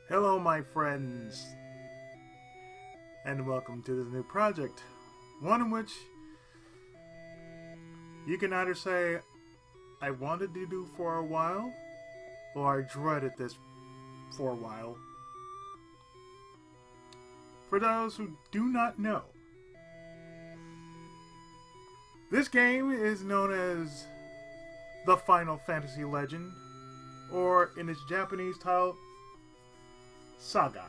Hello my friends, and welcome to this new project, one in which you can either say I wanted to do for a while, or I dreaded this for a while. For those who do not know, this game is known as the Final Fantasy Legend, or in its Japanese title, Saga.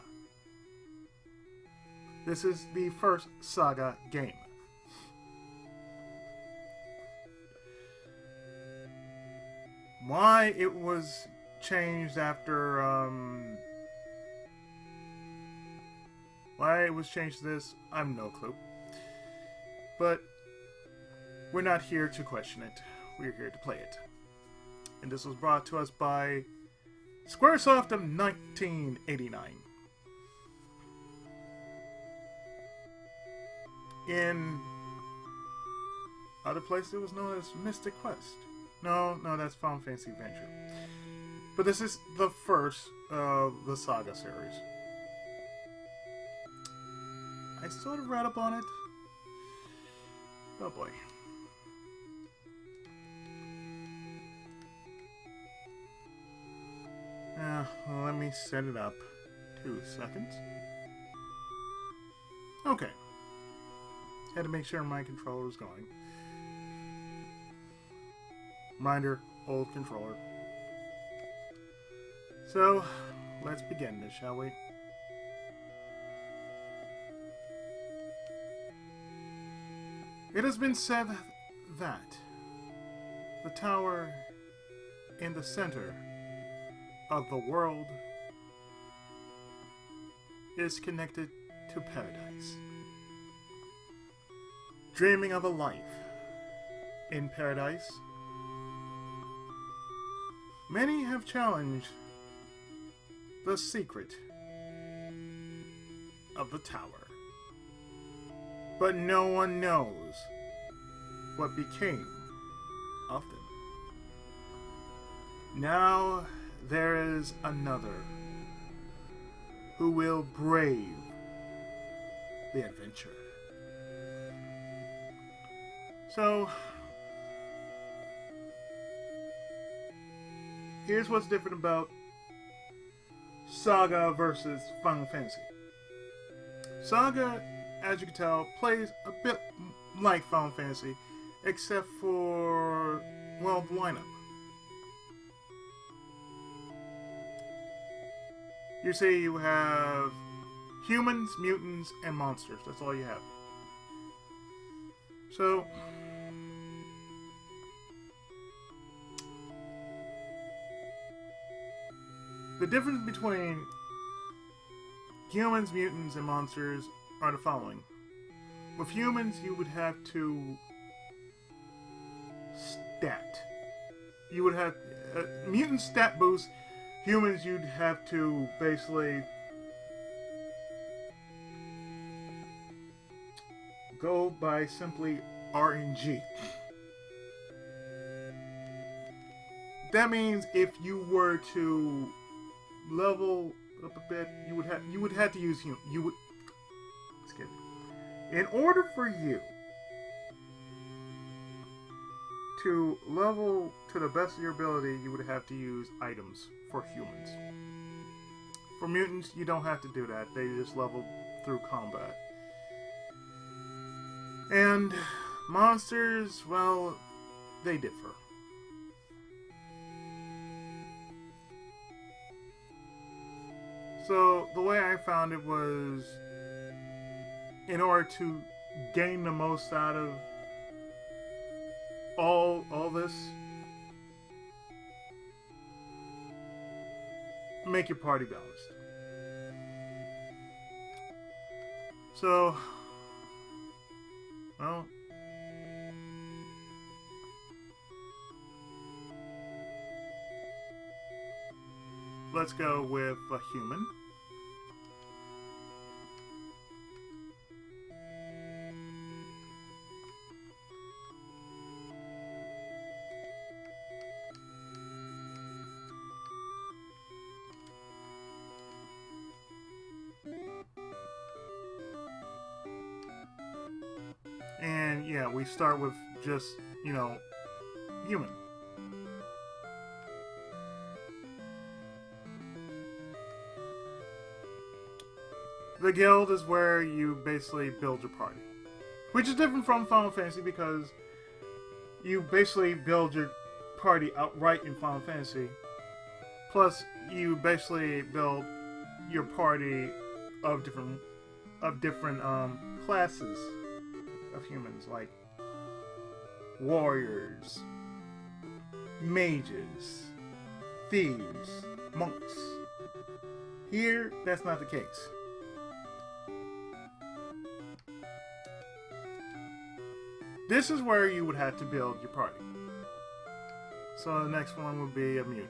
This is the first Saga game. Why it was changed after, why it was changed to this, I have no clue. But we're not here to question it. We're here to play it. And this was brought to us by Squaresoft of 1989. In other places, it was known as Mystic Quest. No, that's Final Fantasy Adventure. But this is the first of the Saga series. I sort of read up on it. Oh boy. Let me set it up. 2 seconds. Okay. Had to make sure my controller was going. Reminder, old controller. So, let's begin this, shall we? It has been said that the tower in the center of the world is connected to paradise. Dreaming of a life in paradise, many have challenged the secret of the tower, but no one knows what became of them. Now there is another who will brave the adventure. So, here's what's different about Saga versus Final Fantasy. Saga, as you can tell, plays a bit like Final Fantasy, except for, well, the lineup. You see, you have humans, mutants, and monsters. That's all you have. So, the difference between humans, mutants, and monsters are the following. With humans, you would have to stat. You would have mutant stat boost. Humans, you'd have to basically go by simply RNG. That means if you were to level up a bit, you would have to use in order for you to level to the best of your ability, you would have to use items for humans. For mutants, you don't have to do that. They just level through combat. And monsters, well, they differ. So, the way I found it was, in order to gain the most out of all this, make your party balanced. So, well, let's go with a human. yeah, we start with just, you know, human. The guild is where you basically build your party. Which is different from Final Fantasy because you basically build your party outright in Final Fantasy. Plus, you basically build your party of different classes of humans, like warriors, mages, thieves, monks. Here, that's not the case. This is where you would have to build your party. So the next one would be a mutant.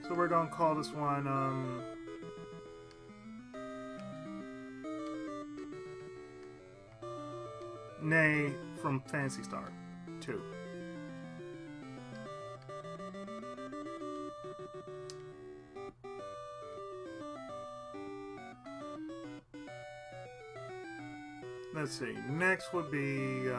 So we're going to call this one, Nay from Phantasy Star 2. Let's see. Next would be,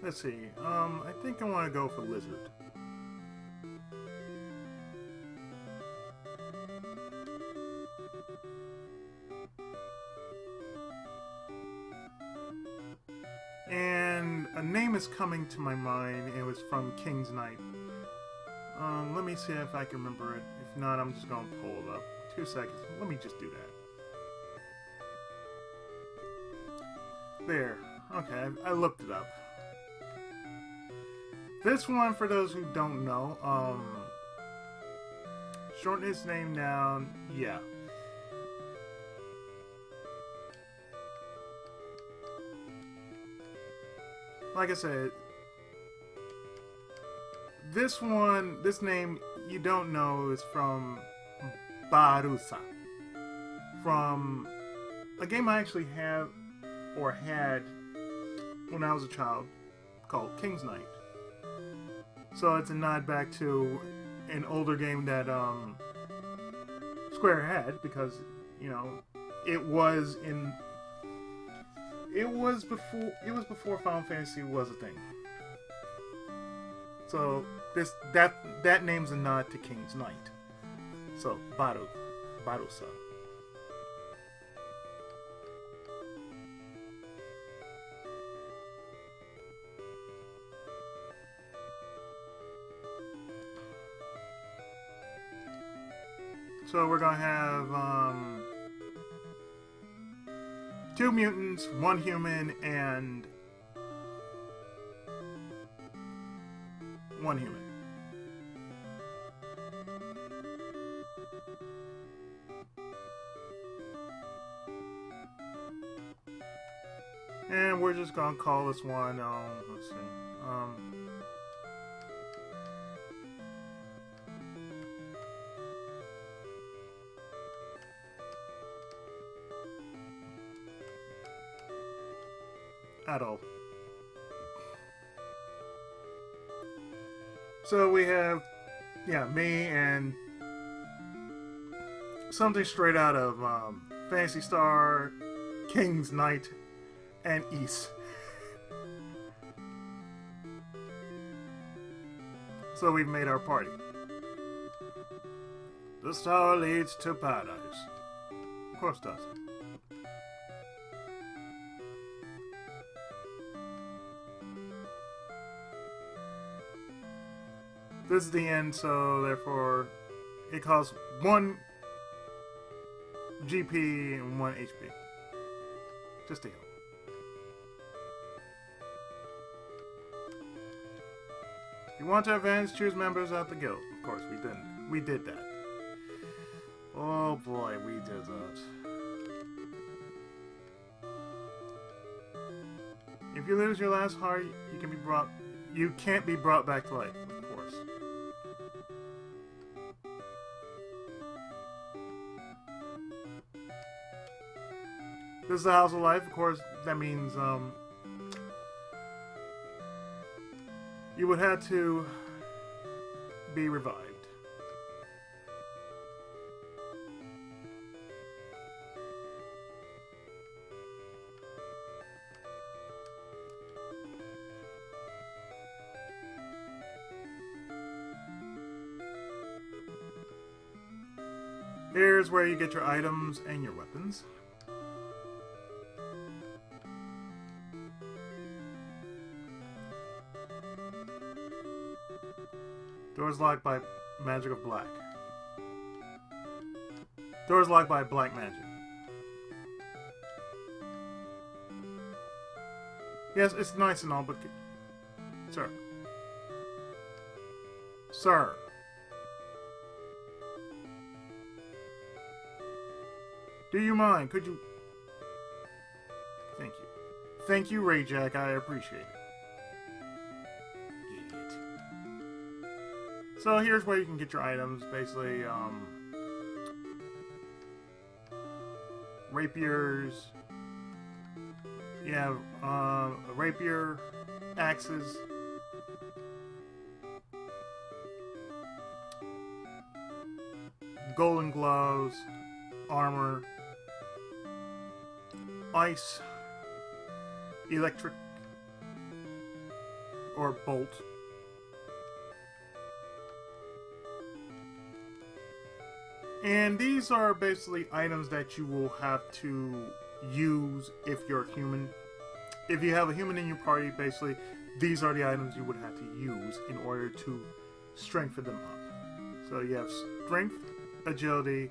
let's see. I think I want to go for Lizard. And a name is coming to my mind. It was from King's Knight. Let me see if I can remember it. If not, I'm just going to pull it up. 2 seconds. Let me just do that. There. Okay, I looked it up. This one, for those who don't know, shorten his name down, yeah. Like I said, this name you don't know is from Barusa. From a game I actually have, or had, when I was a child, called King's Knight. So it's a nod back to an older game that Square had, because, you know, it was before Final Fantasy was a thing. So that name's a nod to King's Knight. So Barusa. So we're gonna have 2 mutants, 1 human, and 1 human. And we're just gonna call this one, let's see, Adult. So we have, yeah, me and something straight out of Phantasy Star, King's Knight, and Ys. So we've made our party. The star leads to paradise. Of course it does. This is the end, so therefore it costs 1 GP and 1 HP. Just to heal. you want to advance, choose members of the guild. Of course, we didn't. We did that. Oh boy, we did that. If you lose your last heart, you can't be brought back to life, of course. This is the House of Life, of course. That means you would have to be revived. Here's where you get your items and your weapons. Doors locked by magic of black. Doors locked by black magic. Yes, it's nice and all, but... Sir. Sir. Do you mind? Could you... Thank you. Thank you, Ray Jack. I appreciate it. Idiot. So here's where you can get your items. Basically, rapiers. You have a rapier, axes, golden gloves, armor, ice, electric, or bolt. And these are basically items that you will have to use if you're a human. If you have a human in your party, basically, these are the items you would have to use in order to strengthen them up. So you have strength, agility,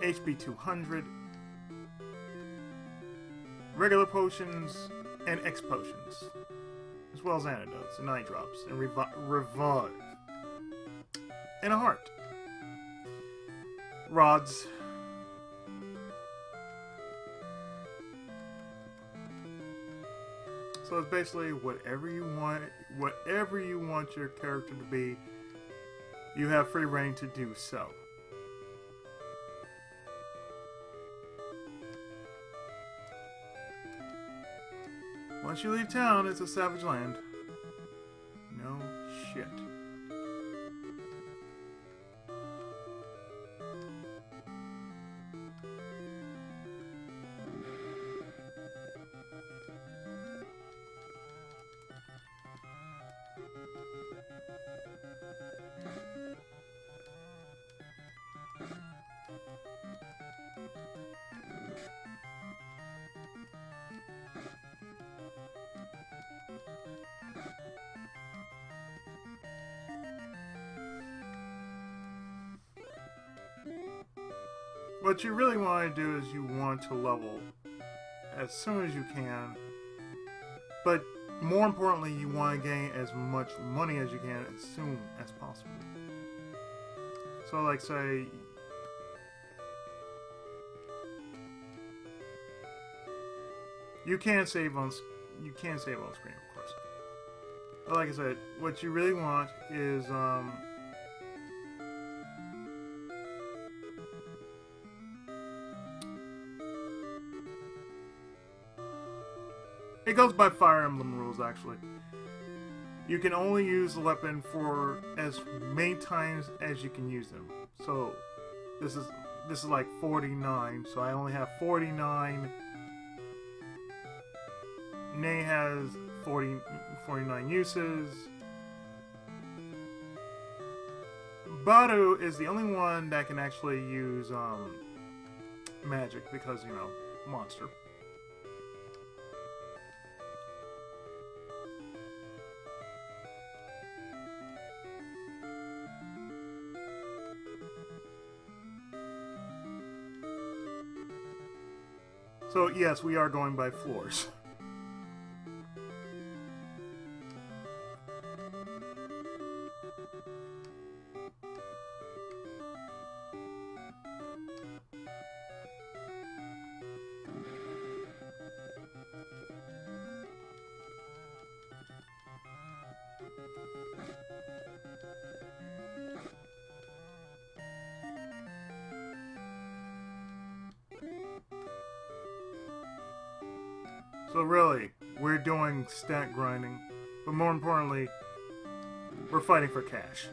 HP 200, regular potions, and X potions, as well as antidotes and eye drops and revive, and a heart. Rods. So it's basically whatever you want your character to be, you have free reign to do so. Once you leave town, it's a savage land. No shit. What you really want to do is you want to level as soon as you can, but more importantly, you want to gain as much money as you can as soon as possible. So, like, say, you can save on screen, of course. But like I said, what you really want is it goes by Fire Emblem rules, actually. You can only use the weapon for as many times as you can use them. So, this is like 49, so I only have 49. Ney has 49 uses. Badu is the only one that can actually use magic because, you know, monster. So, yes, we are going by floors. So really, we're doing stat grinding, but more importantly, we're fighting for cash.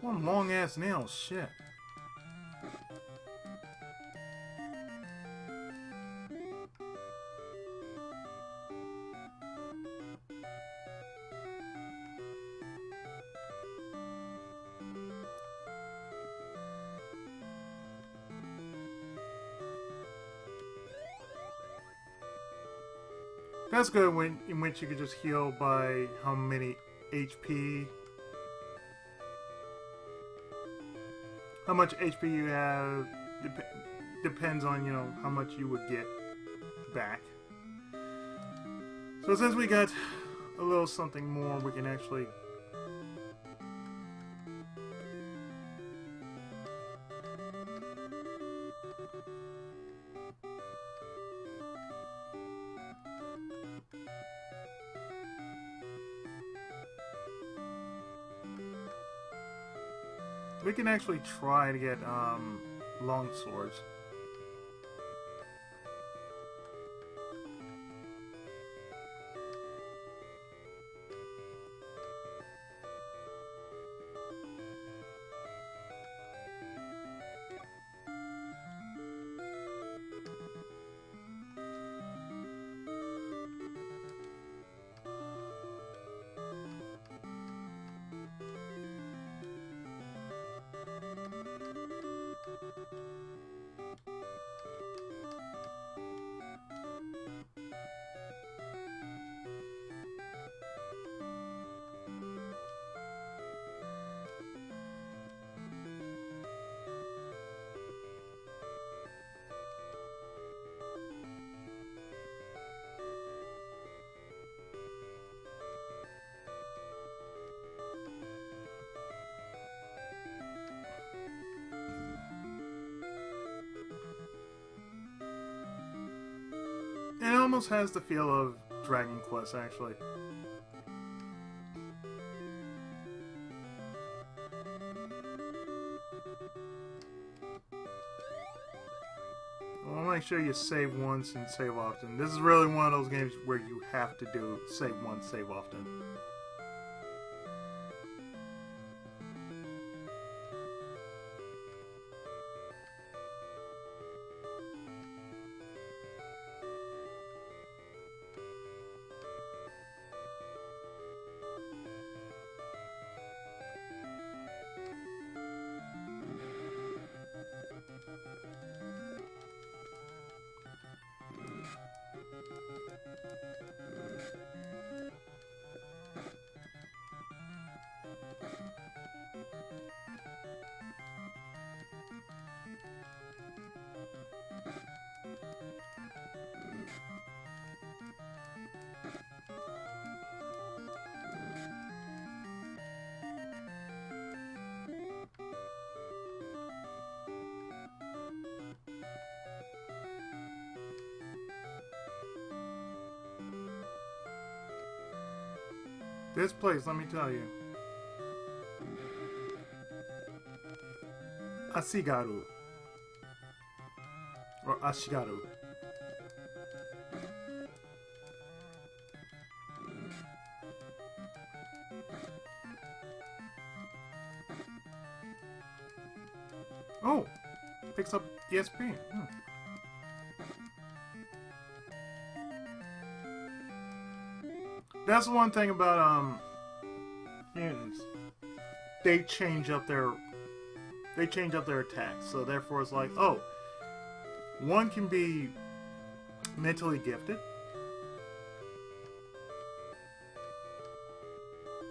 One long ass nail, shit. That's good in which you could just heal by how many HP. How much HP you have depends on, you know, how much you would get back. So since we got a little something more, we can actually try to get long swords. And it almost has the feel of Dragon Quest, actually. Well, make sure you save once and save often. This is really one of those games where you have to do save once, save often. This place, let me tell you. Asigaru. Or Ashigaru. Oh! Picks up ESP. That's the one thing about mutants. They change up their attacks. So therefore it's like, oh, one can be mentally gifted.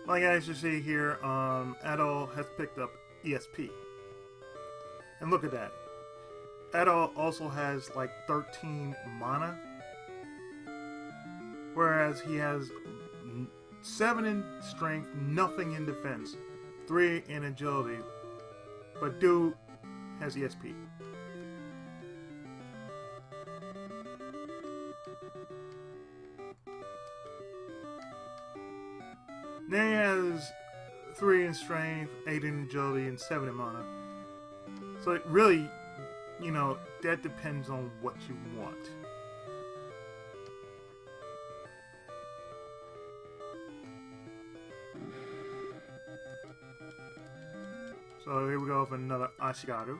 Like as you see here, Adol has picked up ESP. And look at that. Adol also has like 13 mana. Whereas he has 7 in strength, nothing in defense, 3 in agility. But dude has ESP. Then he has 3 in strength, 8 in agility, and 7 in mana. So it really, you know, that depends on what you want. So here we go with another Ashigaru.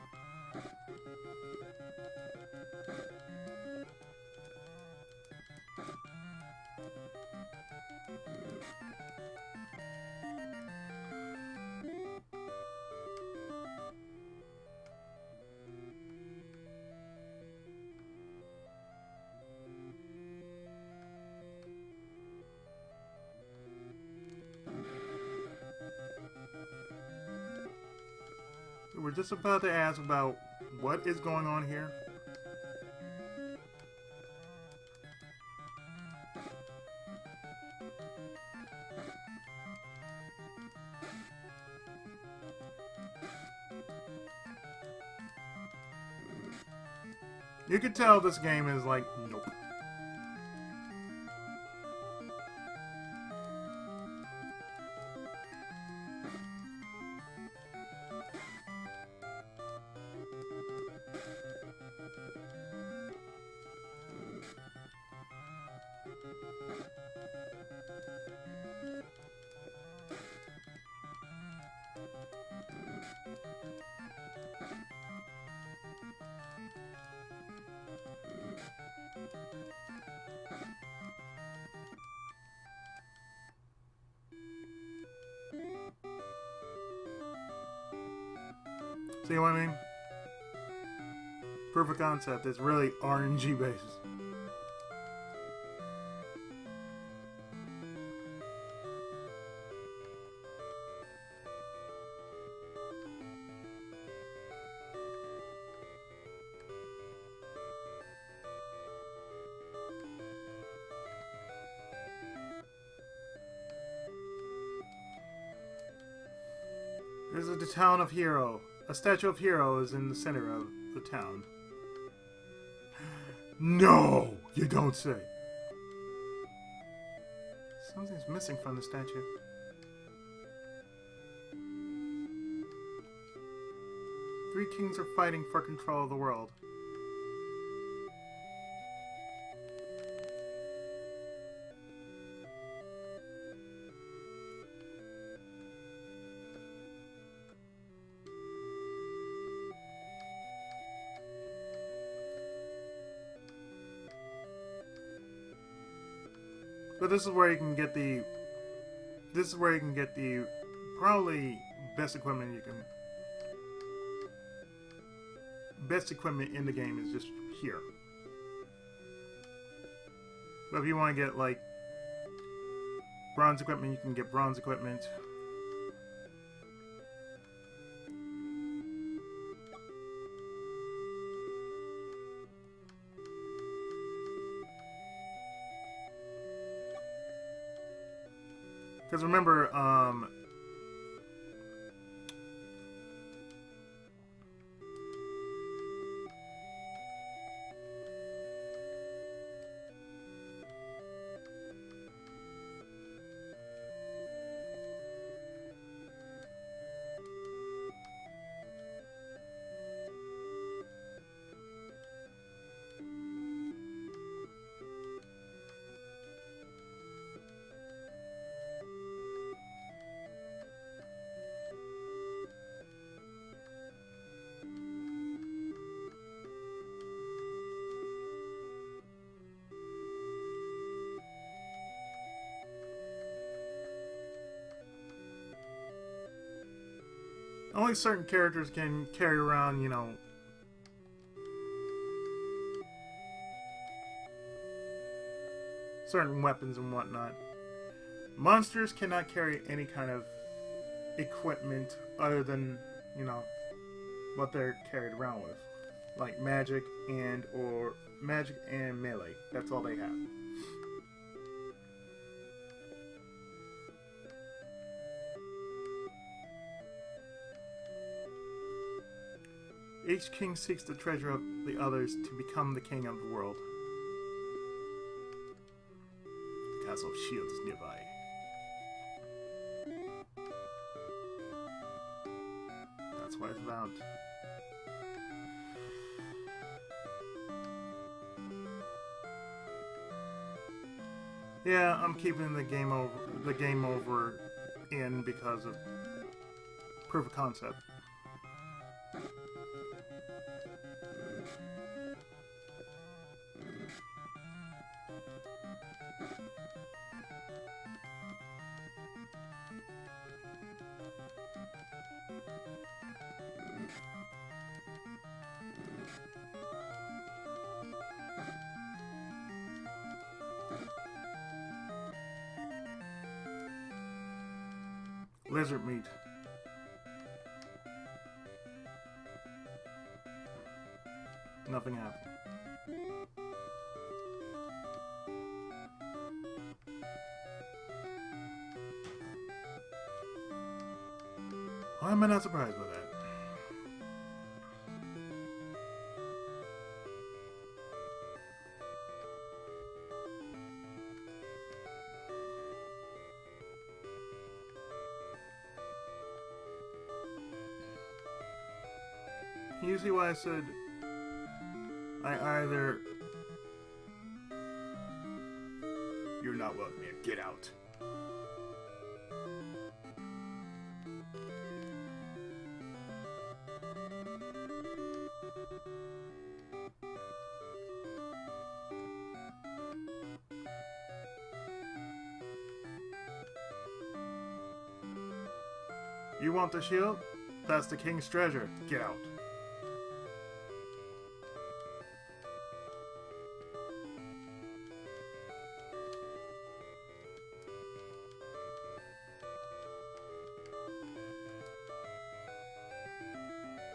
We're just about to ask about what is going on here. You can tell this game is like, nope. See what I mean? Proof of concept is really RNG based. This is the town of Hero. A statue of Hero is in the center of the town. No! You don't say. Something's missing from the statue. Three kings are fighting for control of the world. But this is where you can get the... This is where you can get the probably best equipment you can... Best equipment in the game is just here. But if you want to get like bronze equipment, you can get bronze equipment. Because remember, only certain characters can carry around, you know, certain weapons and whatnot. monsters cannot carry any kind of equipment other than, you know, what they're carried around with. Like magic and melee. That's all they have. Each king seeks the treasure of the others to become the king of the world. The Castle of Shield is nearby. That's what it's about. Yeah, I'm keeping the game over in because of proof of concept. Lizard meat. Nothing happened. Why am I not surprised by that? You see why I said I either you're not welcome here, get out. You want the shield? That's the king's treasure. Get out.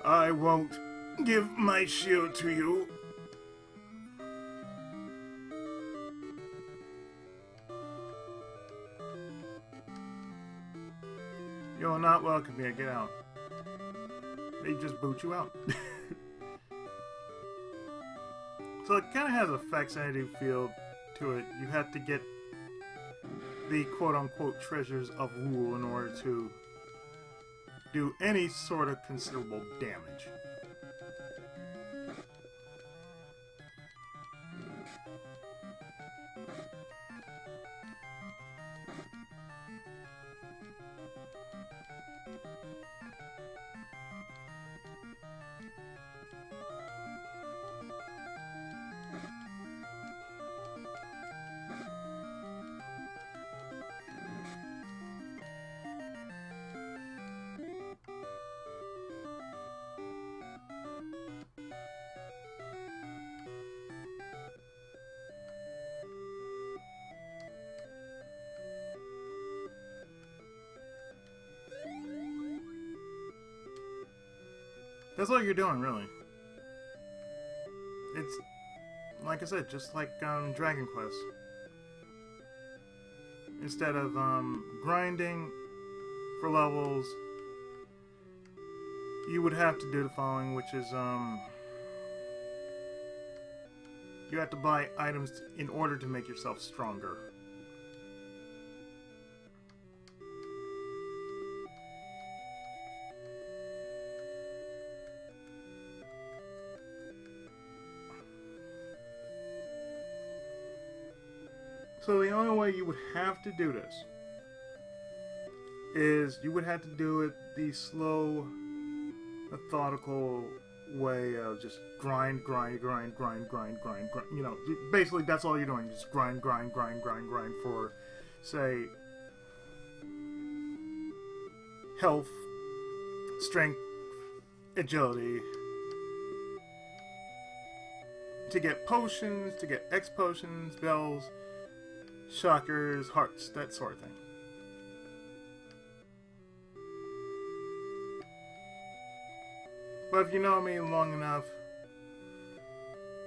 I won't give my shield to you. You're not welcome here. Get out. They just boot you out. So it kind of has a Faxanadu feel to it. You have to get the quote-unquote treasures of rule in order to do any sort of considerable damage. That's all you're doing, really. It's, like I said, just like Dragon Quest. Instead of grinding for levels, you would have to do the following, which is you have to buy items in order to make yourself stronger. So the only way you would have to do this is you would have to do it the slow, methodical way of just grind. You know, basically that's all you're doing. Just grind for, say, health, strength, agility, to get potions, to get X potions, bells, shockers, hearts, that sort of thing. But if you know me long enough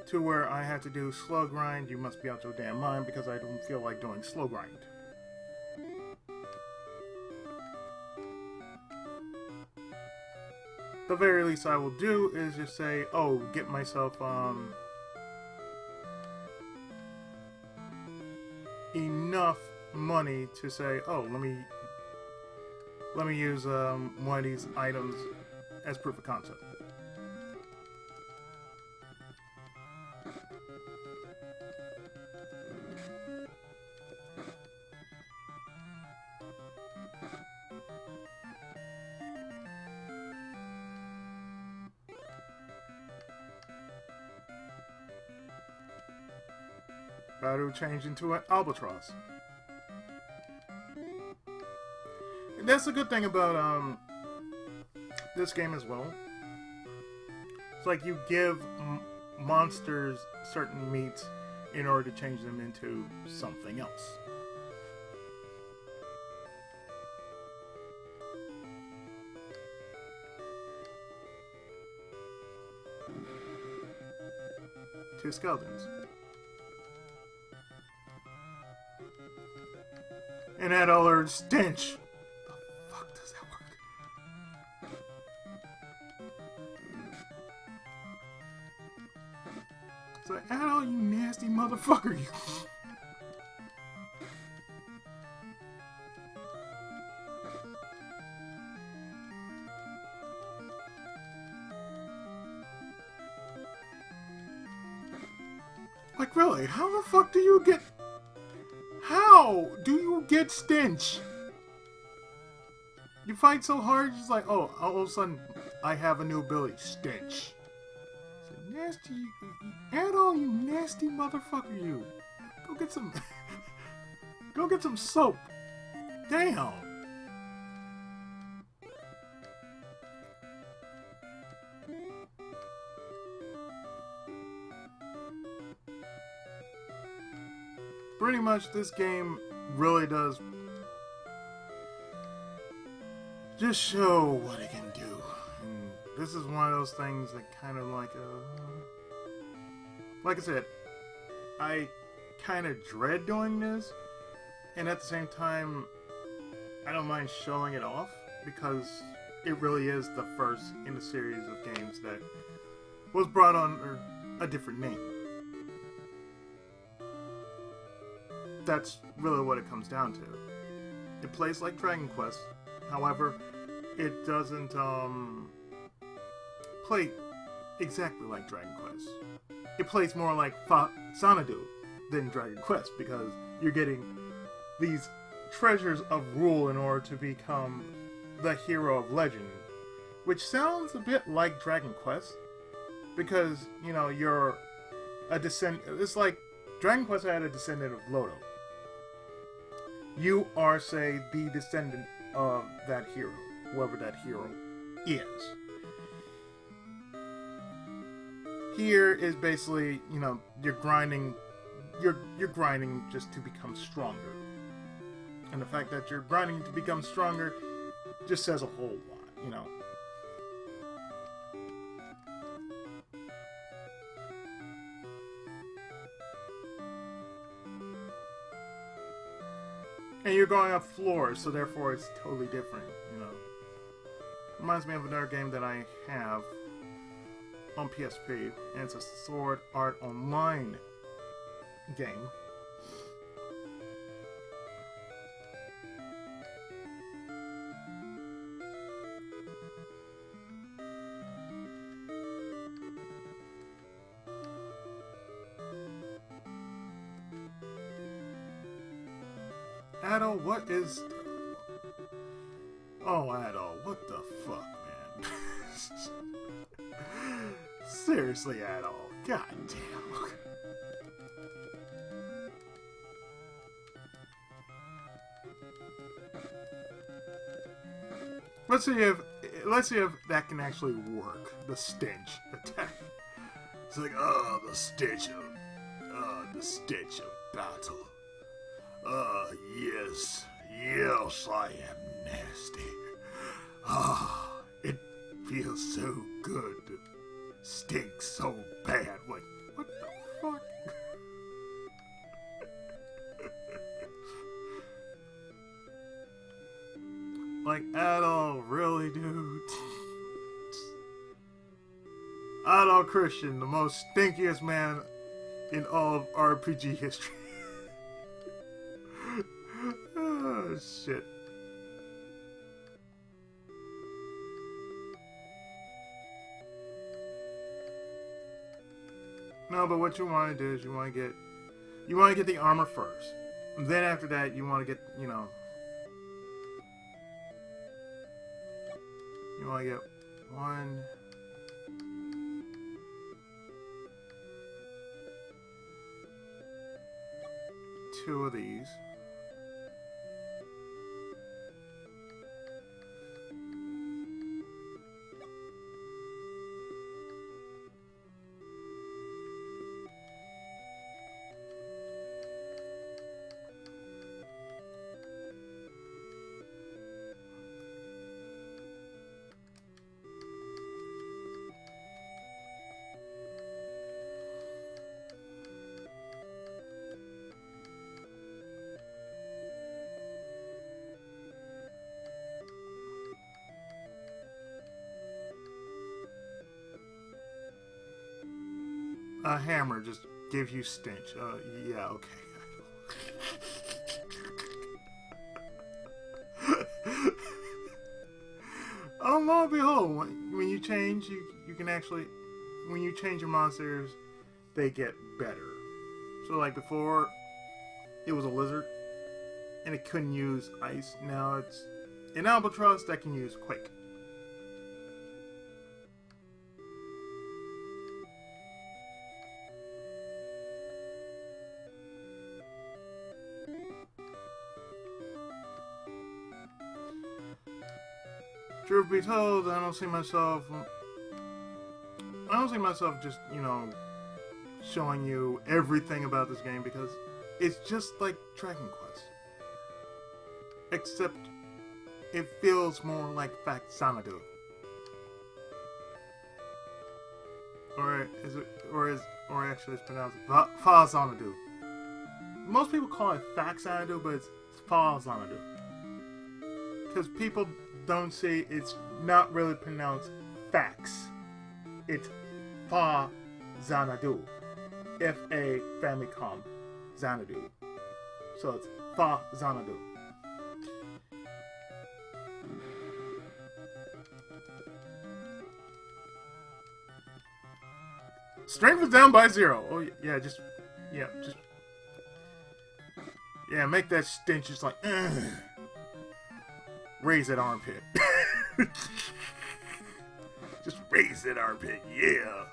to where I have to do slow grind, you must be out your damn mind because I don't feel like doing slow grind. The very least I will do is just say, oh, get myself enough money to say, oh, let me use one of these items as proof of concept. Battle changed into an albatross. And that's a good thing about this game as well. It's like you give monsters certain meats in order to change them into something else. Two skeletons. And add all her stench. The fuck does that work? So add all you nasty motherfucker, you. Like really, how the fuck do you get... How do you get stench? You fight so hard, it's like, oh, all of a sudden, I have a new ability, stench. So nasty, add all you nasty motherfucker, you. Go get some, go get some soap. Damn. Pretty much this game really does just show what it can do. And this is one of those things that kind of like I said, I kind of dread doing this, and at the same time I don't mind showing it off because it really is the first in a series of games that was brought under a different name. That's really what it comes down to. It plays like Dragon Quest, however, it doesn't play exactly like Dragon Quest. It plays more like Faxanadu than Dragon Quest because you're getting these treasures of rule in order to become the hero of legend, which sounds a bit like Dragon Quest because, you know, you're a descendant. It's like Dragon Quest had a descendant of Lodo. You are, say, the descendant of that hero, whoever that hero is. Here is basically, you know, you're grinding just to become stronger. And the fact that you're grinding to become stronger just says a whole lot, you know. And you're going up floors, so therefore it's totally different, you know. Reminds me of another game that I have on PSP, and it's a Sword Art Online game. Adol, what is... Oh, Adol, what the fuck, man? Seriously, Adol. God damn. Let's see if that can actually work. The stench attack. It's like, oh, the stench of battle. Yes, I am nasty. It feels so good. Stinks so bad. What the fuck? Like, at all, really, dude? Adult Christian, the most stinkiest man in all of RPG history. Oh, shit. No, but what you want to do is you want to get the armor first. And then after that, you want to get, you want to get 1, 2 of these. A hammer just gives you stench. Yeah, okay. Oh, lo and behold, when you change, you can actually, when you change your monsters, they get better. So like before, it was a lizard, and it couldn't use ice. Now it's an albatross that can use quake. Truth be told, I don't see myself just, showing you everything about this game, because it's just like Dragon Quest. Except it feels more like Faxanadu. Or actually it's pronounced Faxanadu. Most people call it Faxanadu, but it's Faxanadu. Because people don't say it's not really pronounced fax. It's Fa Xanadu. F-A Famicom Xanadu. So it's Fa Xanadu. Strength is down by 0. Oh yeah, just make that stench just like raise that armpit. Just raise that armpit, yeah.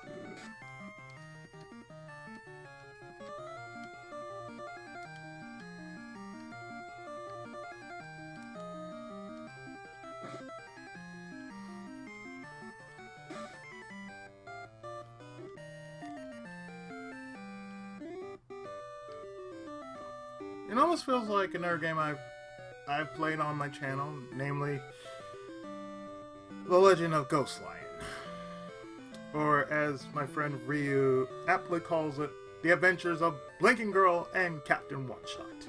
It almost feels like another game I've played on my channel, namely The Legend of Ghost Lion, or as my friend Ryu aptly calls it, The Adventures of Blinking Girl and Captain One Shot.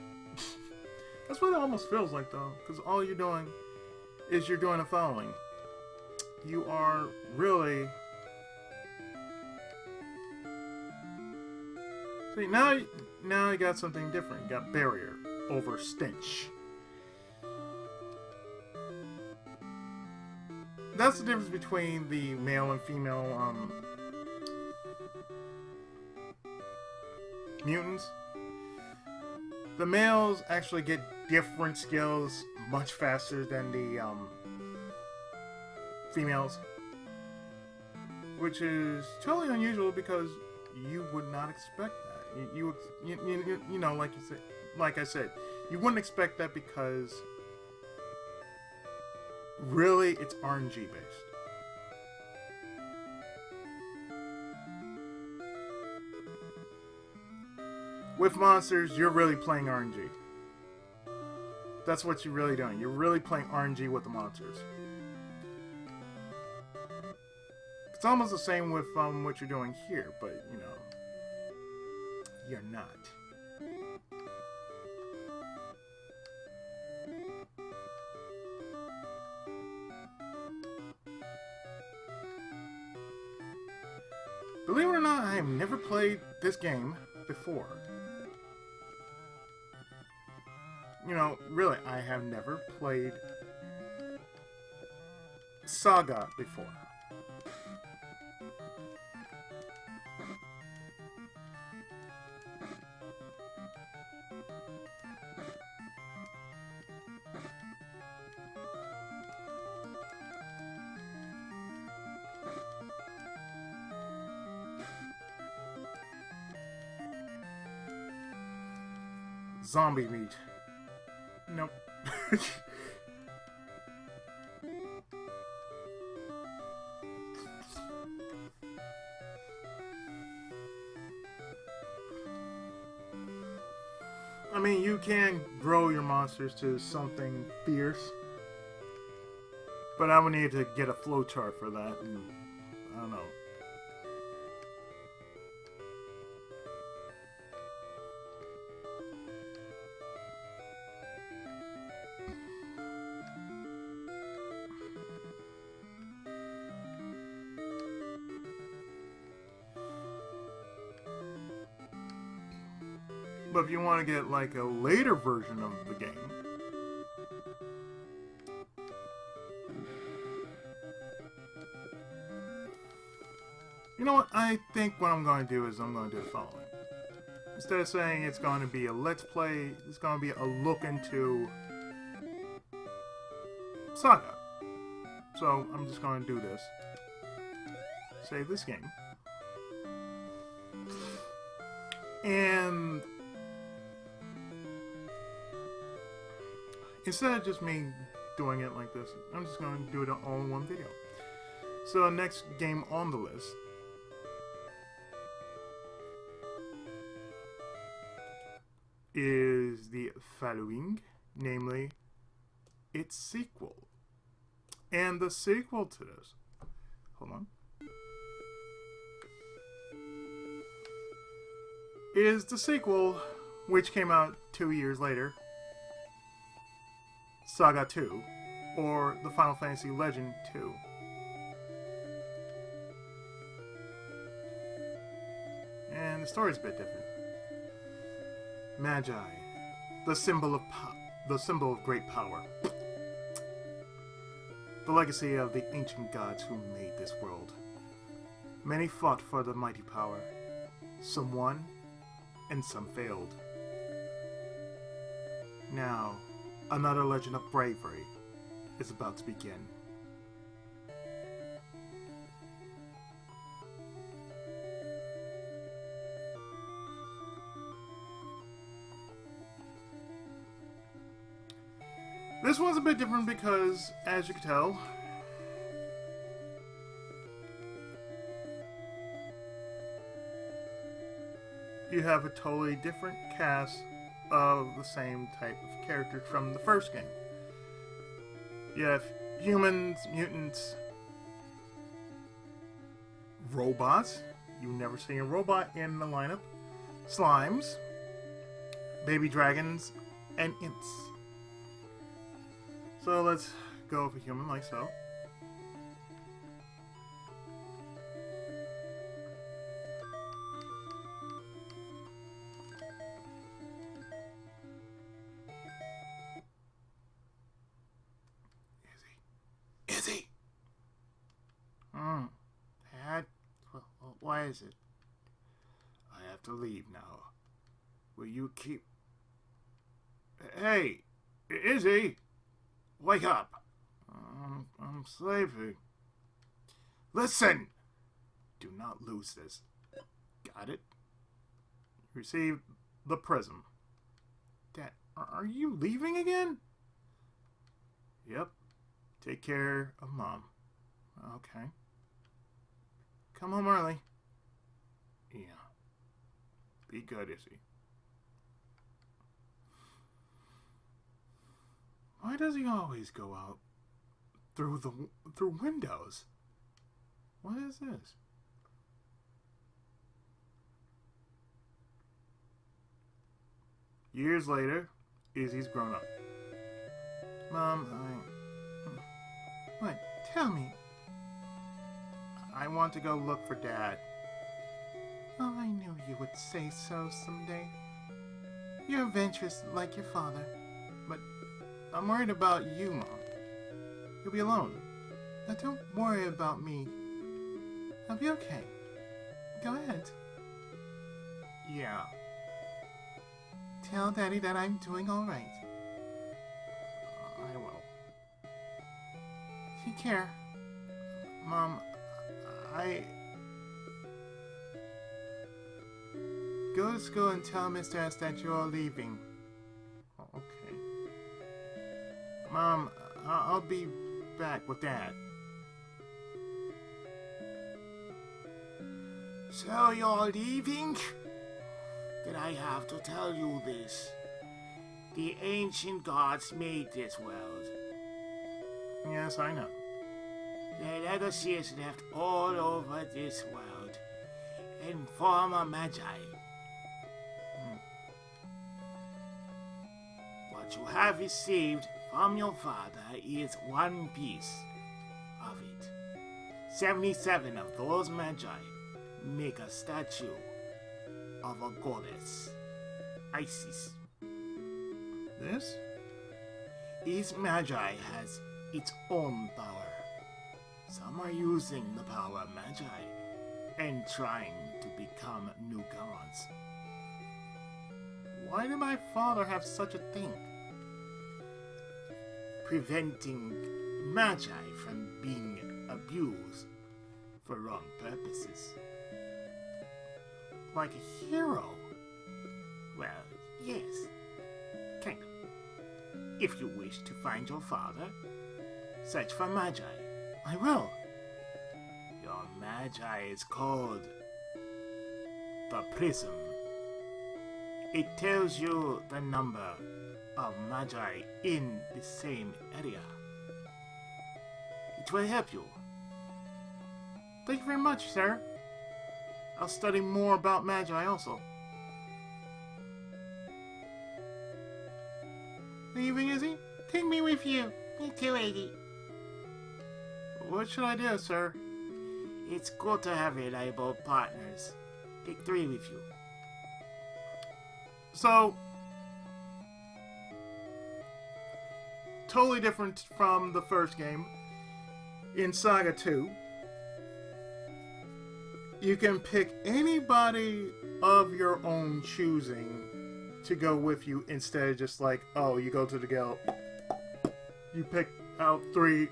That's what it almost feels like, though, because all you're doing is you're doing the following. You are really... See, now you got something different. You got barrier over stench. That's the difference between the male and female mutants. The males actually get different skills much faster than the females, which is totally unusual because you would not expect that. You know, like I said, you wouldn't expect that because really it's RNG based. With monsters, you're really playing RNG. That's what you're really doing. You're really playing RNG with the monsters. It's almost the same with what you're doing here, but, you know, you're not. Believe it or not, I have never played this game before. You know, really, I have never played Saga before. Zombie meat. Nope. I mean, you can grow your monsters to something fierce, but I would need to get a flowchart for that, and I don't know. But if you want to get like a later version of the game, you know what? I think what I'm going to do is I'm going to do the following. Instead of saying it's going to be a let's play, it's going to be a look into Saga. So I'm just going to do this. Save this game. And instead of just me doing it like this, I'm just going to do it all in one video. So the next game on the list is the following, namely its sequel. And the sequel to this, hold on, is the sequel, which came out 2 years later, Saga 2, or the Final Fantasy Legend 2. And the story's a bit different. Magi, the symbol of great power. The legacy of the ancient gods who made this world. Many fought for the mighty power. Some won, and some failed. Now, another legend of bravery is about to begin. This one's a bit different because, as you can tell, you have a totally different cast of the same type of characters from the first game. You have humans, mutants, robots. You've never seen a robot in the lineup. Slimes, baby dragons, and imps. So let's go for human like so. Izzy! Dad? Why is it? I have to leave now. Will you keep... Hey! Izzy! Wake up! I'm sleeping. Listen! Do not lose this. Got it? Receive the prism. Dad, are you leaving again? Yep. Take care of Mom. Okay. Come home early. Yeah. Be good, Izzy. Why does he always go out through windows? What is this? Years later, Izzy's grown up. Mom, What? Tell me. I want to go look for Dad. Oh, I knew you would say so someday. You're adventurous like your father. But I'm worried about you, Mom. You'll be alone. Now don't worry about me. I'll be okay. Go ahead. Yeah. Tell Daddy that I'm doing alright. I will. Take care. Mom, Go to school and tell Mr. S that you're leaving. Oh, okay. Mom, I'll be back with Dad. So you're leaving? Then I have to tell you this. The ancient gods made this world. Yes, I know. Their legacy is left all over this world in form of magi. What you have received from your father is one piece of it. 77 of those magi make a statue of a goddess, Isis. This? Each magi has its own power. Some are using the power of magi and trying to become new gods. Why did my father have such a thing? Preventing magi from being abused for wrong purposes. Like a hero? Well, yes. Kind of. If you wish to find your father, search for magi. I will. Your magi is called the prism. It tells you the number of magi in the same area. It will help you. Thank you very much, sir. I'll study more about magi also. Leaving, Izzy? Take me with you. Me too, Eddie. What should I do, sir? It's good to have reliable partners. Take 3 with you. So, totally different from the first game. In Saga 2, you can pick anybody of your own choosing to go with you instead of just like, oh, you go to the guild, you pick out 3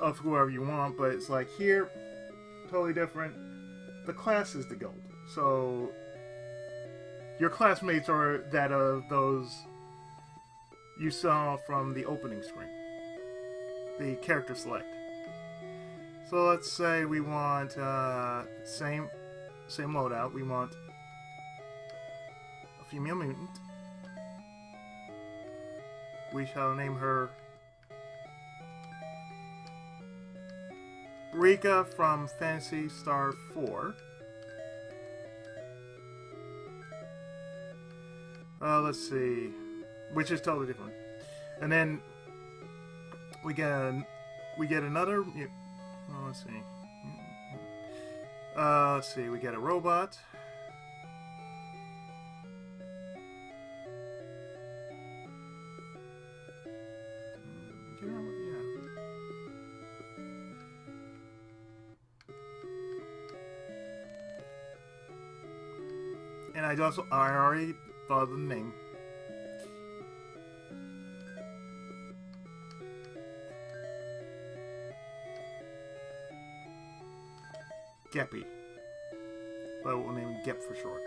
of whoever you want, but it's like here, totally different. The class is the guild, so your classmates are that of those you saw from the opening screen, the character select. So let's say we want same loadout. We want a female mutant. We shall name her Rika from Phantasy Star 4. Let's see, which is totally different. And then we get another. Oh, let's see. Let's see. We get a robot. And I already thought of the name. Geppy. But we'll name him Gep for short.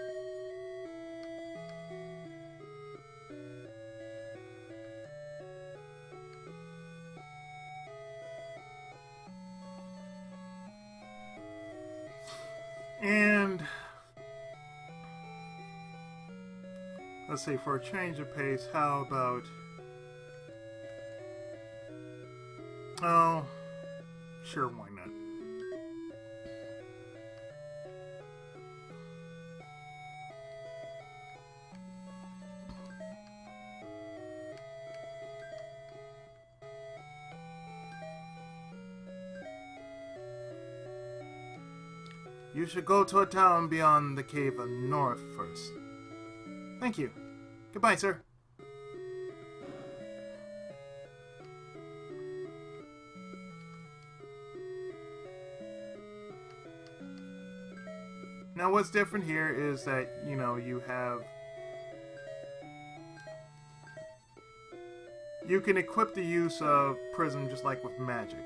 And let's see, for a change of pace, how about... Oh, sure, why not? You should go to a town beyond the cave of north first. Thank you. Goodbye, sir. Now what's different here is that, you know, you can equip the use of Prism just like with magic.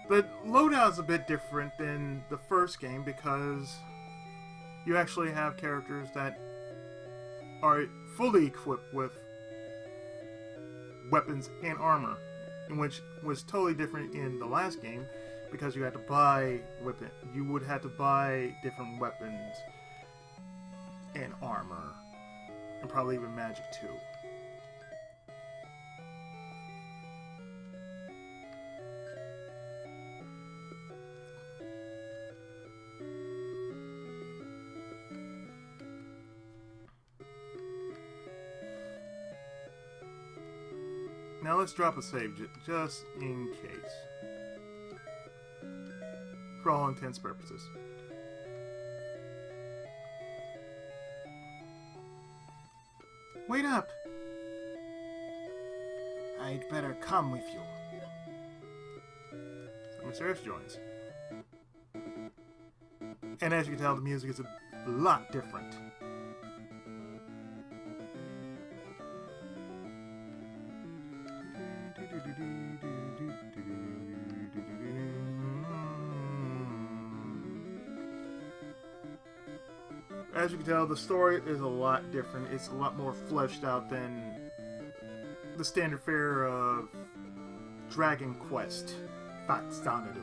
The loadout is a bit different than the first game because you actually have characters that are fully equipped with weapons and armor, in which was totally different in the last game because you had to buy weapon. You would have to buy different weapons and armor, and probably even magic too. Now let's drop a save just in case. For all intents and purposes. Wait up! I'd better come with you. So Mr. joins. And as you can tell, the music is a lot different. As you can tell, the story is a lot different. It's a lot more fleshed out than the standard fare of Dragon Quest Faxanadu.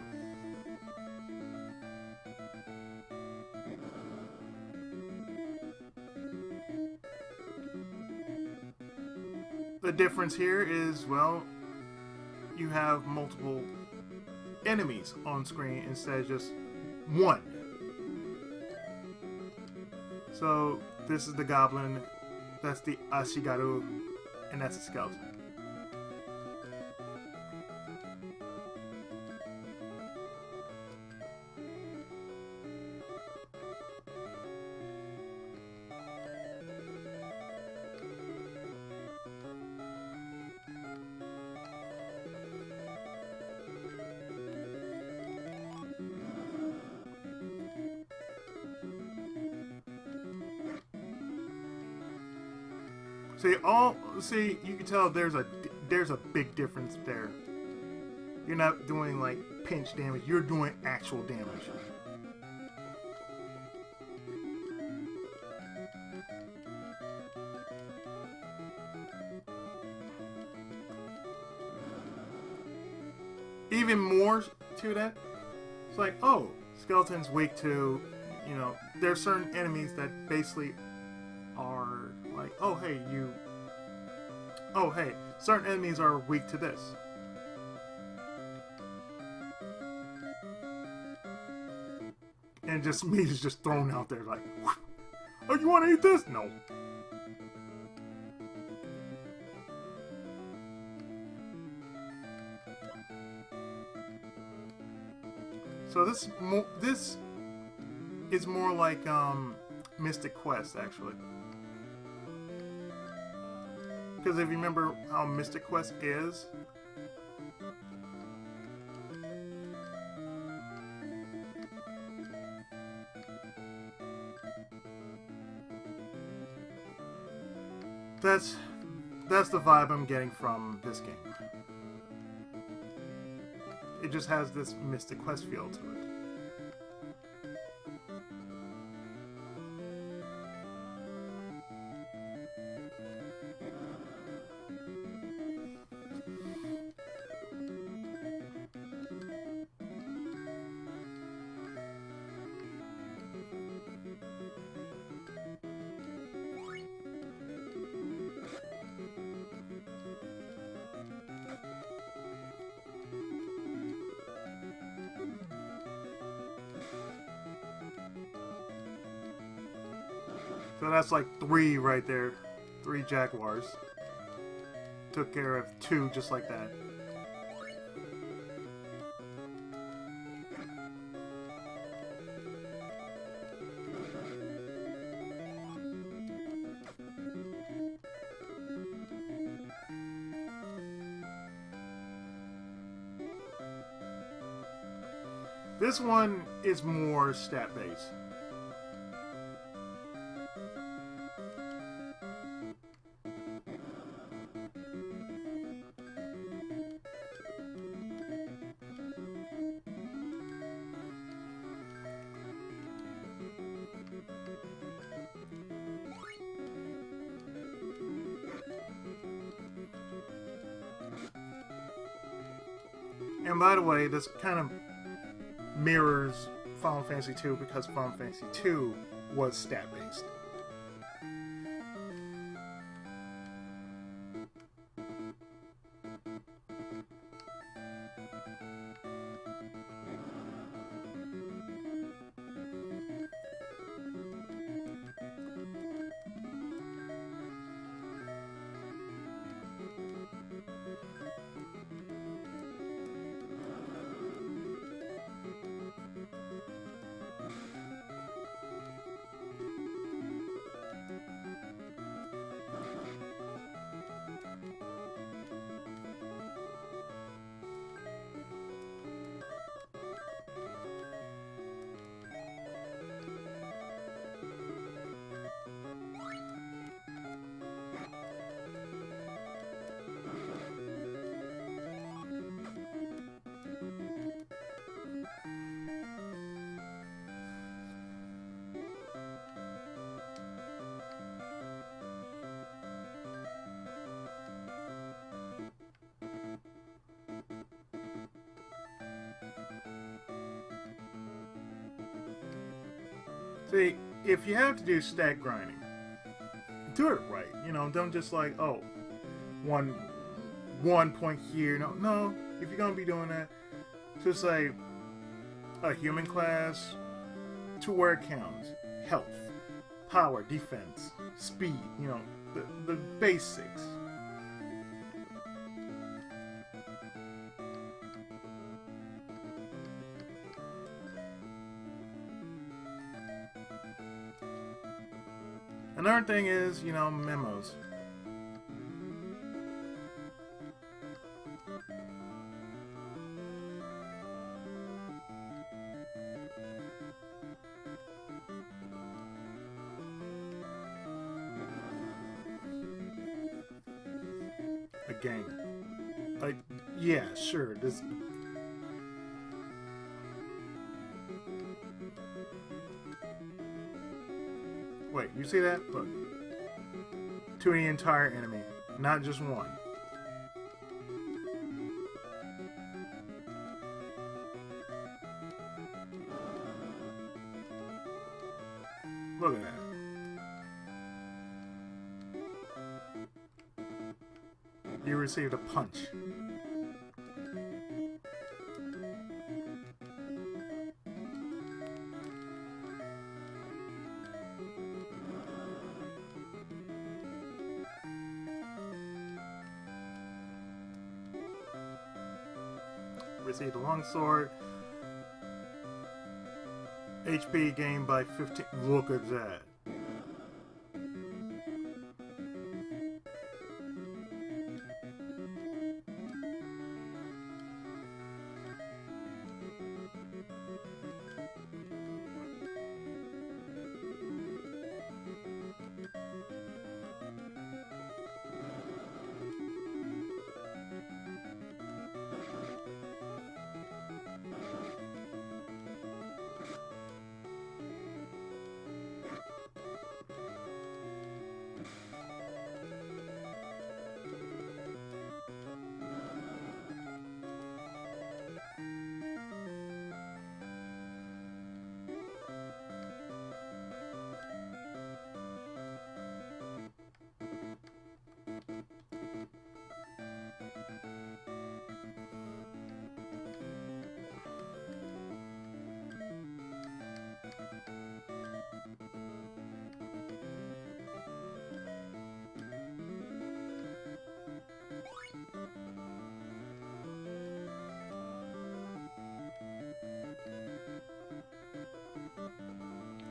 The difference here is, well, you have multiple enemies on screen instead of just one. So this is the goblin, that's the Ashigaru, and that's the skeleton. See, you can tell there's a big difference there. You're not doing like pinch damage, you're doing actual damage. Even more to that, it's like, oh, skeleton's weak to, you know, there's certain enemies that basically are like, oh hey, certain enemies are weak to this. And just meat is just thrown out there like, oh, you want to eat this? No. So this is more like Mystic Quest, actually. Because if you remember how Mystic Quest is, that's the vibe I'm getting from this game. It just has this Mystic Quest feel to it. So that's like 3 right there. 3 jaguars. Took care of 2 just like that. This one is more stat-based. And by the way, this kind of mirrors Final Fantasy II because Final Fantasy II was stat-based. See, if you have to do stat grinding, do it right. You know, don't just like, oh, one point here. No. If you're gonna be doing that, just say a human class to where it counts: health, power, defense, speed. You know, the basics. Another thing is, you know, memos. Again. Yeah, sure. This. Wait, you see that? Look. To the entire enemy, not just one. Look at that. You received a punch. Received a longsword. HP gained by 15. Look at that.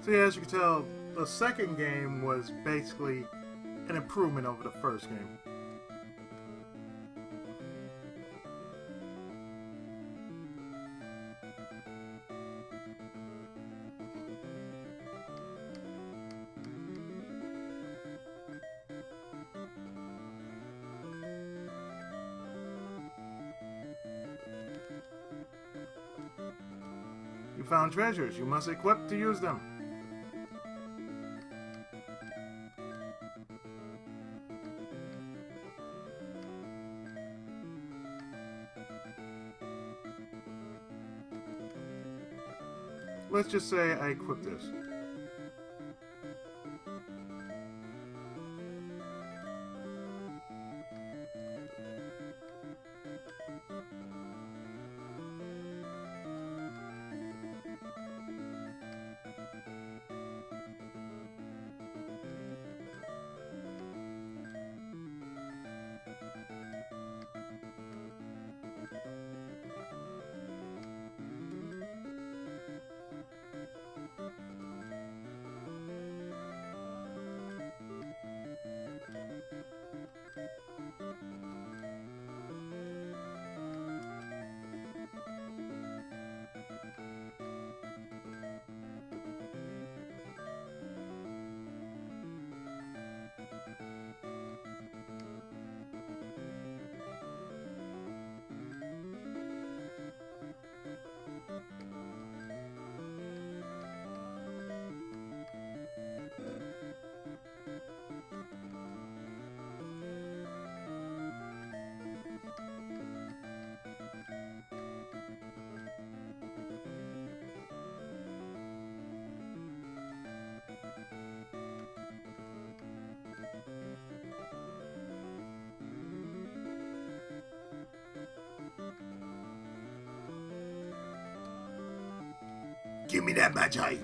So yeah, as you can tell, the second game was basically an improvement over the first game. You found treasures. You must equip to use them. Let's just say I equip this. Give me that Magi.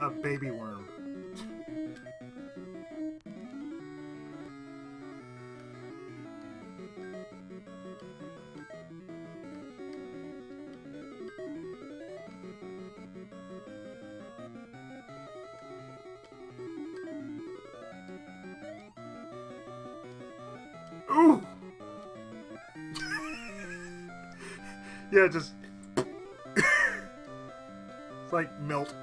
A baby worm. Ooh! Yeah, just... It's like melt.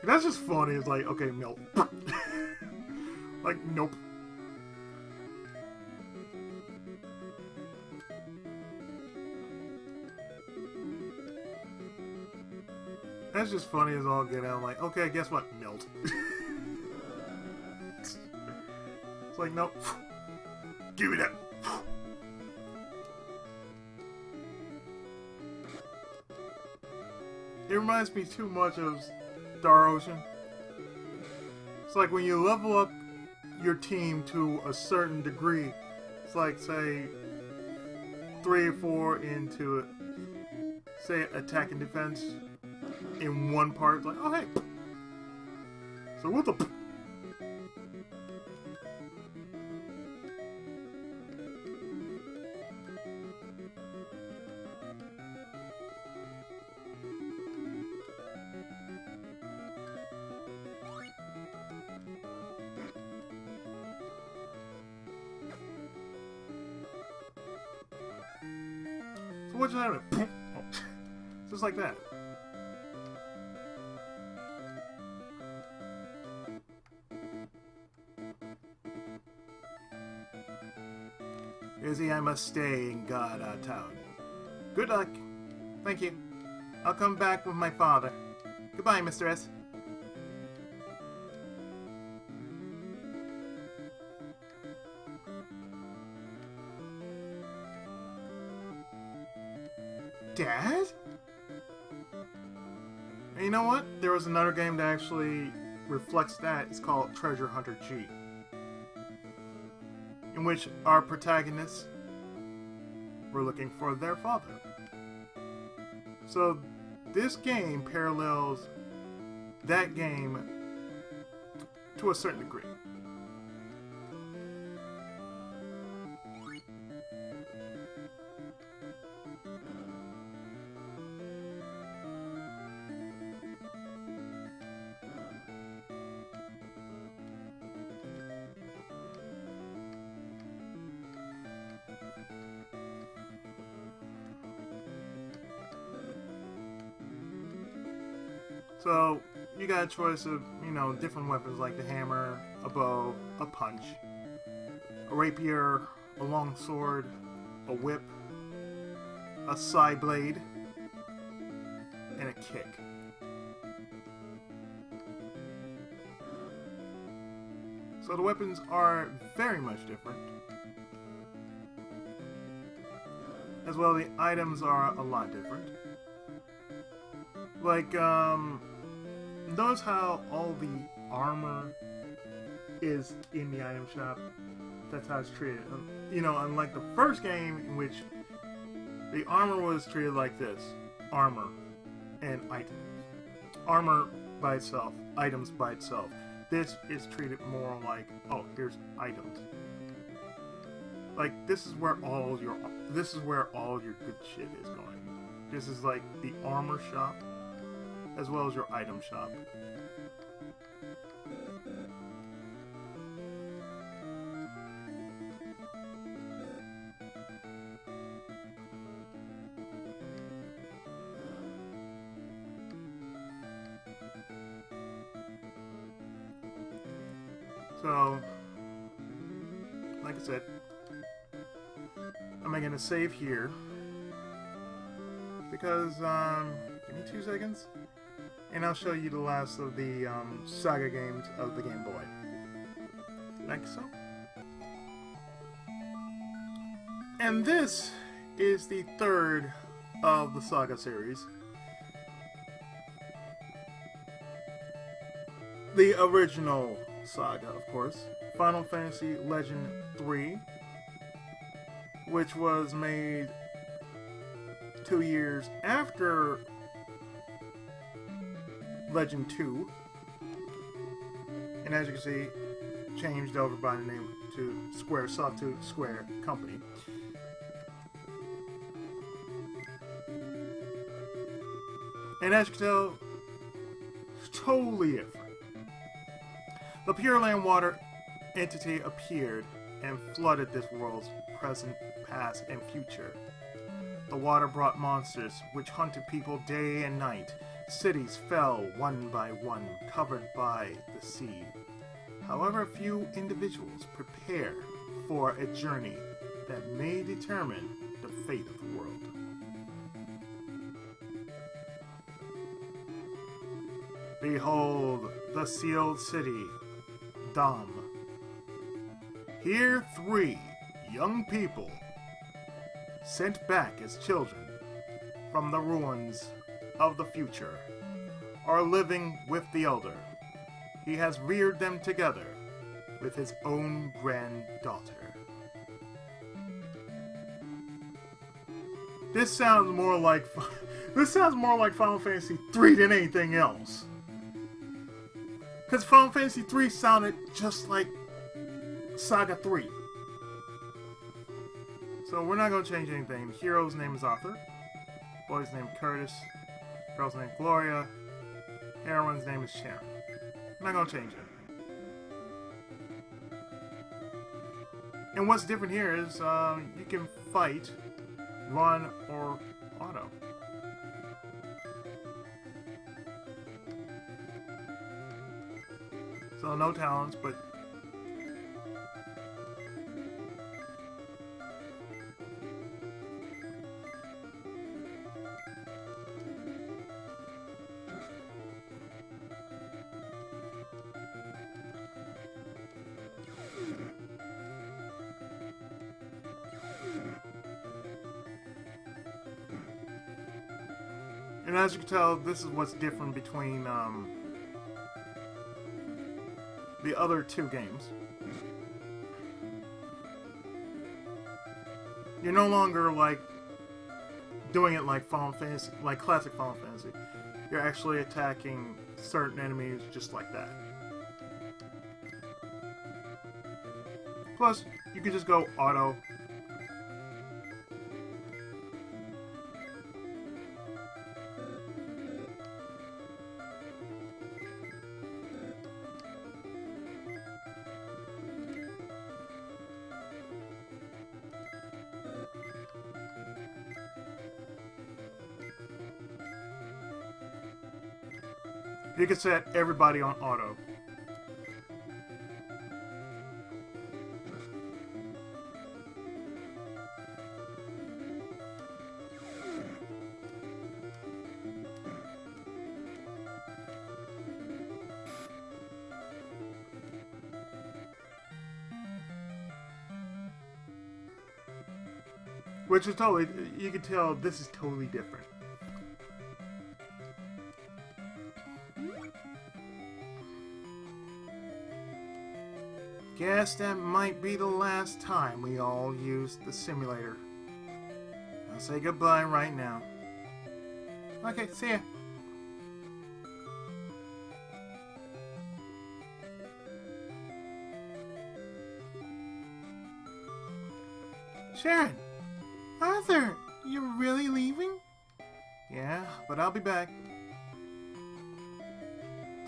That's just funny. It's like, okay, melt. Like, nope. That's just funny as all get out. I'm like, okay, guess what? Melt. It's like, nope. Give me that. It reminds me too much of Star Ocean. It's like when you level up your team to a certain degree, it's like, say, 3 or 4 into it, say, attack and defense in one part. It's like, oh, hey. So what the... So what just happened? Oh. Just like that. Izzy, I must stay in God Town. Good luck. Thank you. I'll come back with my father. Goodbye, Mr. S. Dad? And you know what? There was another game that actually reflects that. It's called Treasure Hunter G, in which our protagonists were looking for their father. So this game parallels that game to a certain degree. So you got a choice of, different weapons like the hammer, a bow, a punch, a rapier, a long sword, a whip, a side blade, and a kick. So the weapons are very much different. As well, the items are a lot different. Like, notice how all the armor is in the item shop? That's how it's treated. Unlike the first game in which the armor was treated like this. Armor and items. Armor by itself, items by itself. This is treated more like, oh, here's items. Like, this is where all your good shit is going. This is like the armor shop, as well as your item shop. So, like I said, I'm gonna save here because, give me 2 seconds, and I'll show you the last of the Saga games of the Game Boy. Like so. And this is the third of the Saga series. The original Saga, of course. Final Fantasy Legend 3, which was made 2 years after Legend 2, and as you can see, changed over by the name to Squaresoft Square Company. And as you can tell, it's totally different. The Pure Land Water entity appeared and flooded this world's present, past, and future. The water brought monsters which hunted people day and night. Cities fell one by one, covered by the sea. However, few individuals prepare for a journey that may determine the fate of the world. Behold, the sealed city, Dam. Here 3 young people, sent back as children from the ruins of the future, are living with the Elder. He has reared them together with his own granddaughter. This sounds more like Final Fantasy 3 than anything else. Because Final Fantasy 3 sounded just like Saga 3. So we're not going to change anything. The hero's name is Arthur. Boy's name Curtis. Girl's name Gloria. Heroine's name is Sharon. I'm not going to change it. And what's different here is you can fight, run, or auto. So no talents, but and as you can tell, this is what's different between the other 2 games. You're no longer like doing it like Final Fantasy, like classic Final Fantasy. You're actually attacking certain enemies just like that. Plus, you can just go auto. You can set everybody on auto. Which is totally, you can tell this is totally different. Guess that might be the last time we all use the simulator. I'll say goodbye right now. Okay, see ya. Sharon! Arthur! You're really leaving? Yeah, but I'll be back.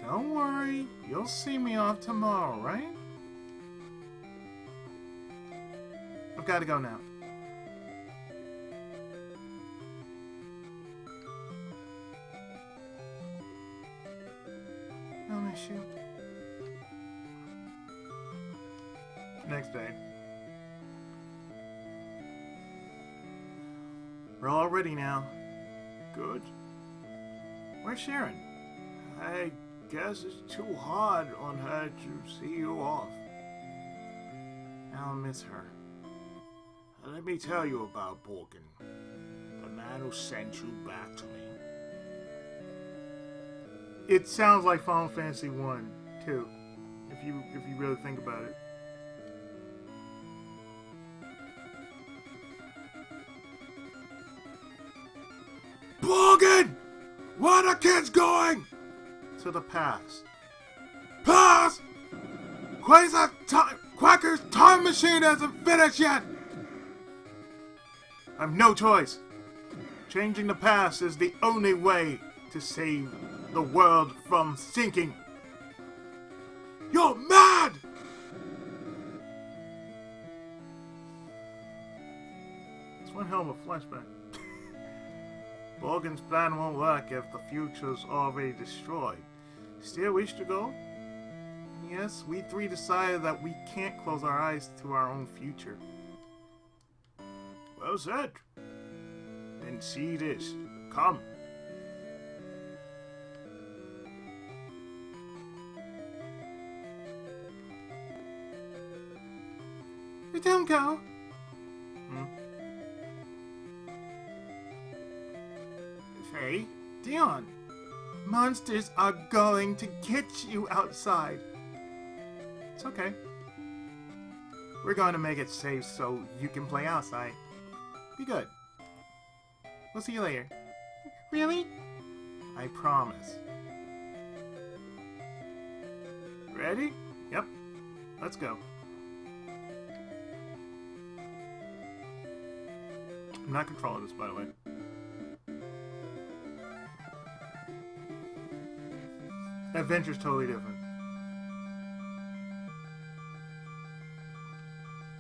Don't worry, you'll see me off tomorrow, right? I've got to go now. I'll miss you. Next day. We're all ready now. Good. Where's Sharon? I guess it's too hard on her to see you off. I'll miss her. Let me tell you about Borgin, the man who sent you back to me. It sounds like Final Fantasy 1, too, if you really think about it. Borgin! Where are the kids going? To the past. Past? Quacker's time machine hasn't finished yet! I've no choice. Changing the past is the only way to save the world from sinking. You're mad! It's one hell of a flashback. Borgin's plan won't work if the future's already destroyed. Still wish to go? Yes, we three decided that we can't close our eyes to our own future. Well said. Then see this. Come. Don't go. Faye? Dion, monsters are going to get you outside. It's okay. We're going to make it safe so you can play outside. Be good. We'll see you later. Really? I promise. Ready? Yep. Let's go. I'm not controlling this, by the way. Adventure's totally different.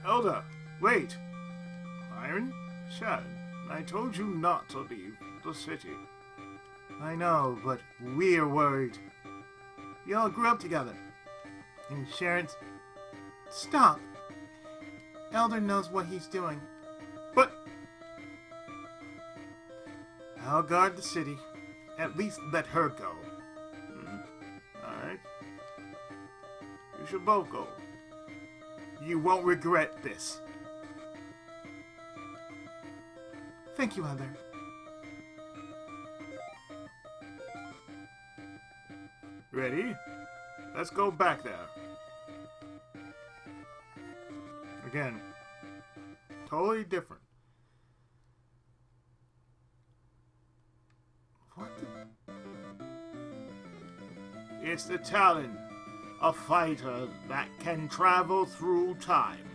Elder, wait. Iron? Sharon, I told you not to leave the city. I know, but we're worried. We all grew up together. And Sharon's... Stop! Elder knows what he's doing. But... I'll guard the city. At least let her go. Alright. You should both go. You won't regret this. Thank you, Elder. Ready? Let's go back there. Again, totally different. What the... It's the Talon, a fighter that can travel through time.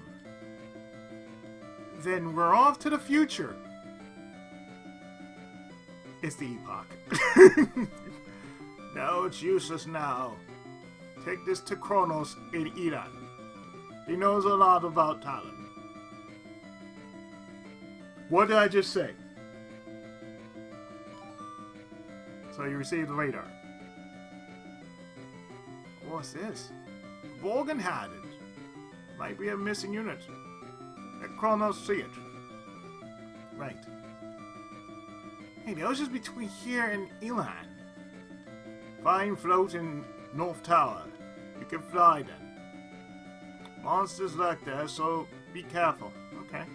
Then we're off to the future. It's the Epoch. No, it's useless now. Take this to Kronos in Iran. He knows a lot about Talon. What did I just say? So you received the radar. What's this? Borgenharden. Might be a missing unit. Let Chronos see it. Right. Hey, the ocean's between here and Elan. Fine float in North Tower. You can fly then. Monsters lurk there, so be careful. Okay.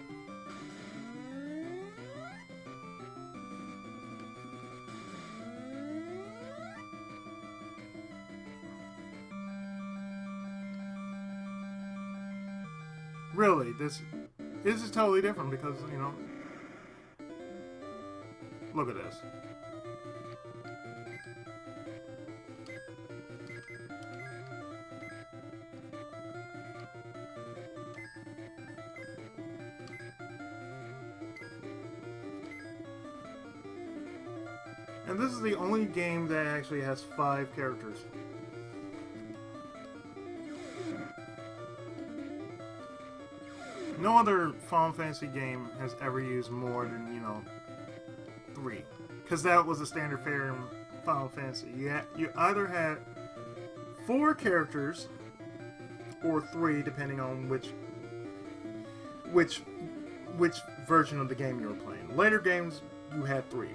Really, this is totally different because, you know, look at this. And this is the only game that actually has 5 characters. No other Final Fantasy game has ever used more than, you know, 3. Because that was the standard fare in Final Fantasy. You either had 4 characters or 3, depending on which version of the game you were playing. Later games, you had 3.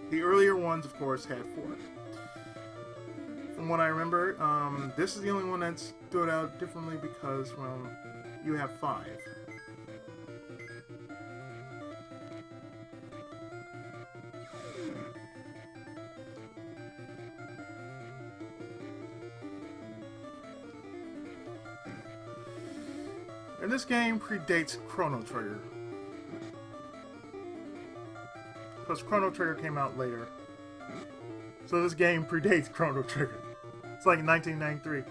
The earlier ones, of course, had 4. From what I remember, this is the only one that stood out differently because, well, you have 5. And this game predates Chrono Trigger. Because Chrono Trigger came out later. So this game predates Chrono Trigger. It's like 1993.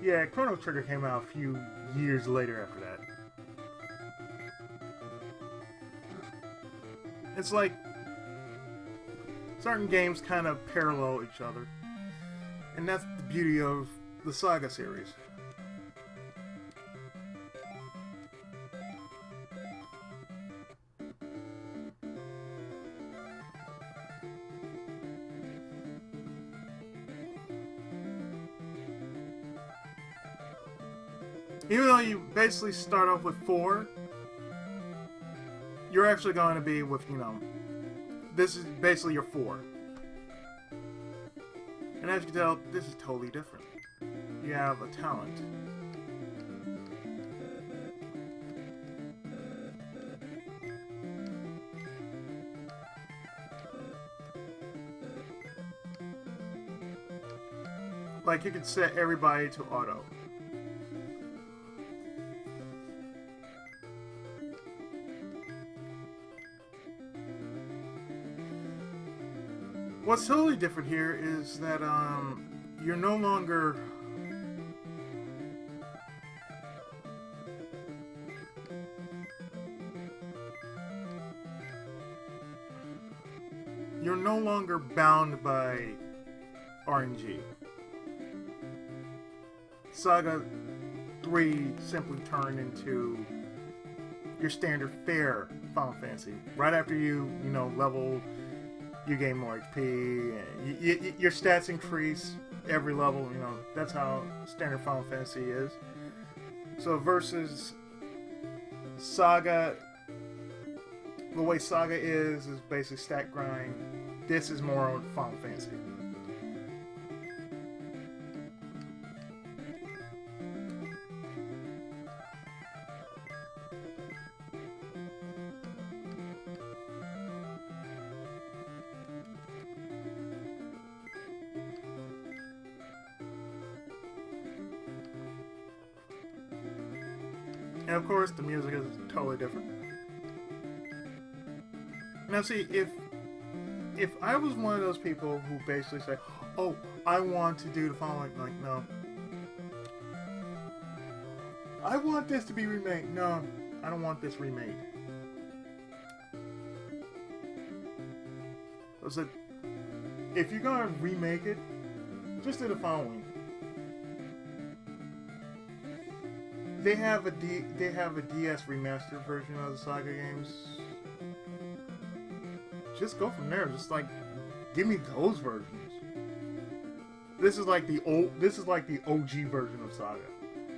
Yeah, Chrono Trigger came out a few years later after that. It's like certain games kind of parallel each other. And that's the beauty of the Saga series. Even though you basically start off with 4, you're actually going to be with, you know, this is basically your 4. And as you can tell, this is totally different. You have a talent. Like, you can set everybody to auto. What's totally different here is that you're no longer bound by RNG. Saga 3 simply turned into your standard fare Final Fantasy. Right after you level, you gain more HP, and your stats increase every level, you know, that's how standard Final Fantasy is. So versus Saga, the way Saga is basically stat grind. This is more on Final Fantasy. And of course, the music is totally different. Now see, if I was one of those people who basically say, oh, I want to do the following, like, no. I want this to be remade. No, I don't want this remade. I said, if you're gonna remake it, just do the following. They have a DS remastered version of the Saga games. Just go from there. Just like, give me those versions. This is like the OG version of Saga.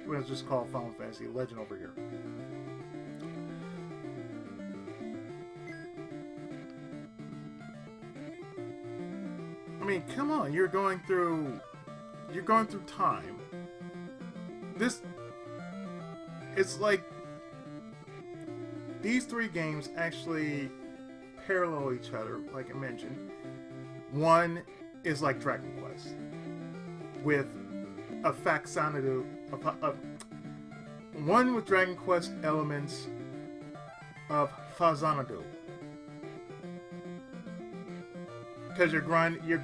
It's just called Final Fantasy Legend over here. I mean, come on, you're going through time. It's like these three games actually parallel each other, like I mentioned. One is like Dragon Quest, with a Faxanadu, one with Dragon Quest elements of Faxanadu. Because you're grinding, you're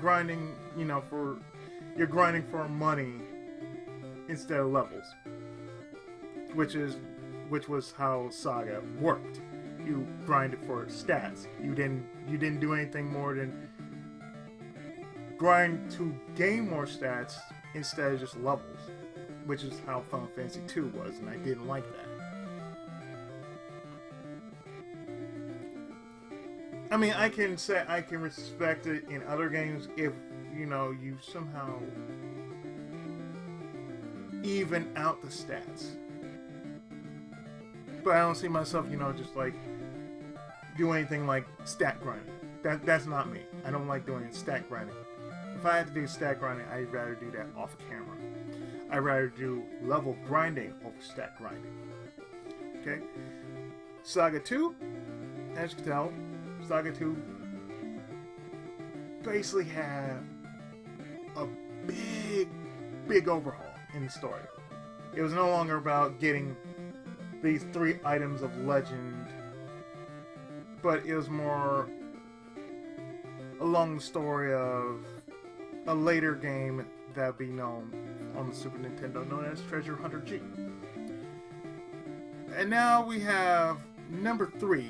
grinding for money instead of levels, which was how Saga worked. You grinded for stats. You didn't do anything more than grind to gain more stats instead of just levels, which is how Final Fantasy II was, and I didn't like that. I mean, I can respect it in other games if, you somehow even out the stats. But I don't see myself, just like do anything like stat grinding. That's not me. I don't like doing stat grinding. If I had to do stat grinding, I'd rather do that off camera. I'd rather do level grinding over stat grinding. Okay? Saga 2, as you can tell, Saga 2 basically had a big overhaul in the story. It was no longer about getting these 3 items of legend, but it was more along the story of a later game that would be known on the Super Nintendo, known as Treasure Hunter G. And now we have number 3,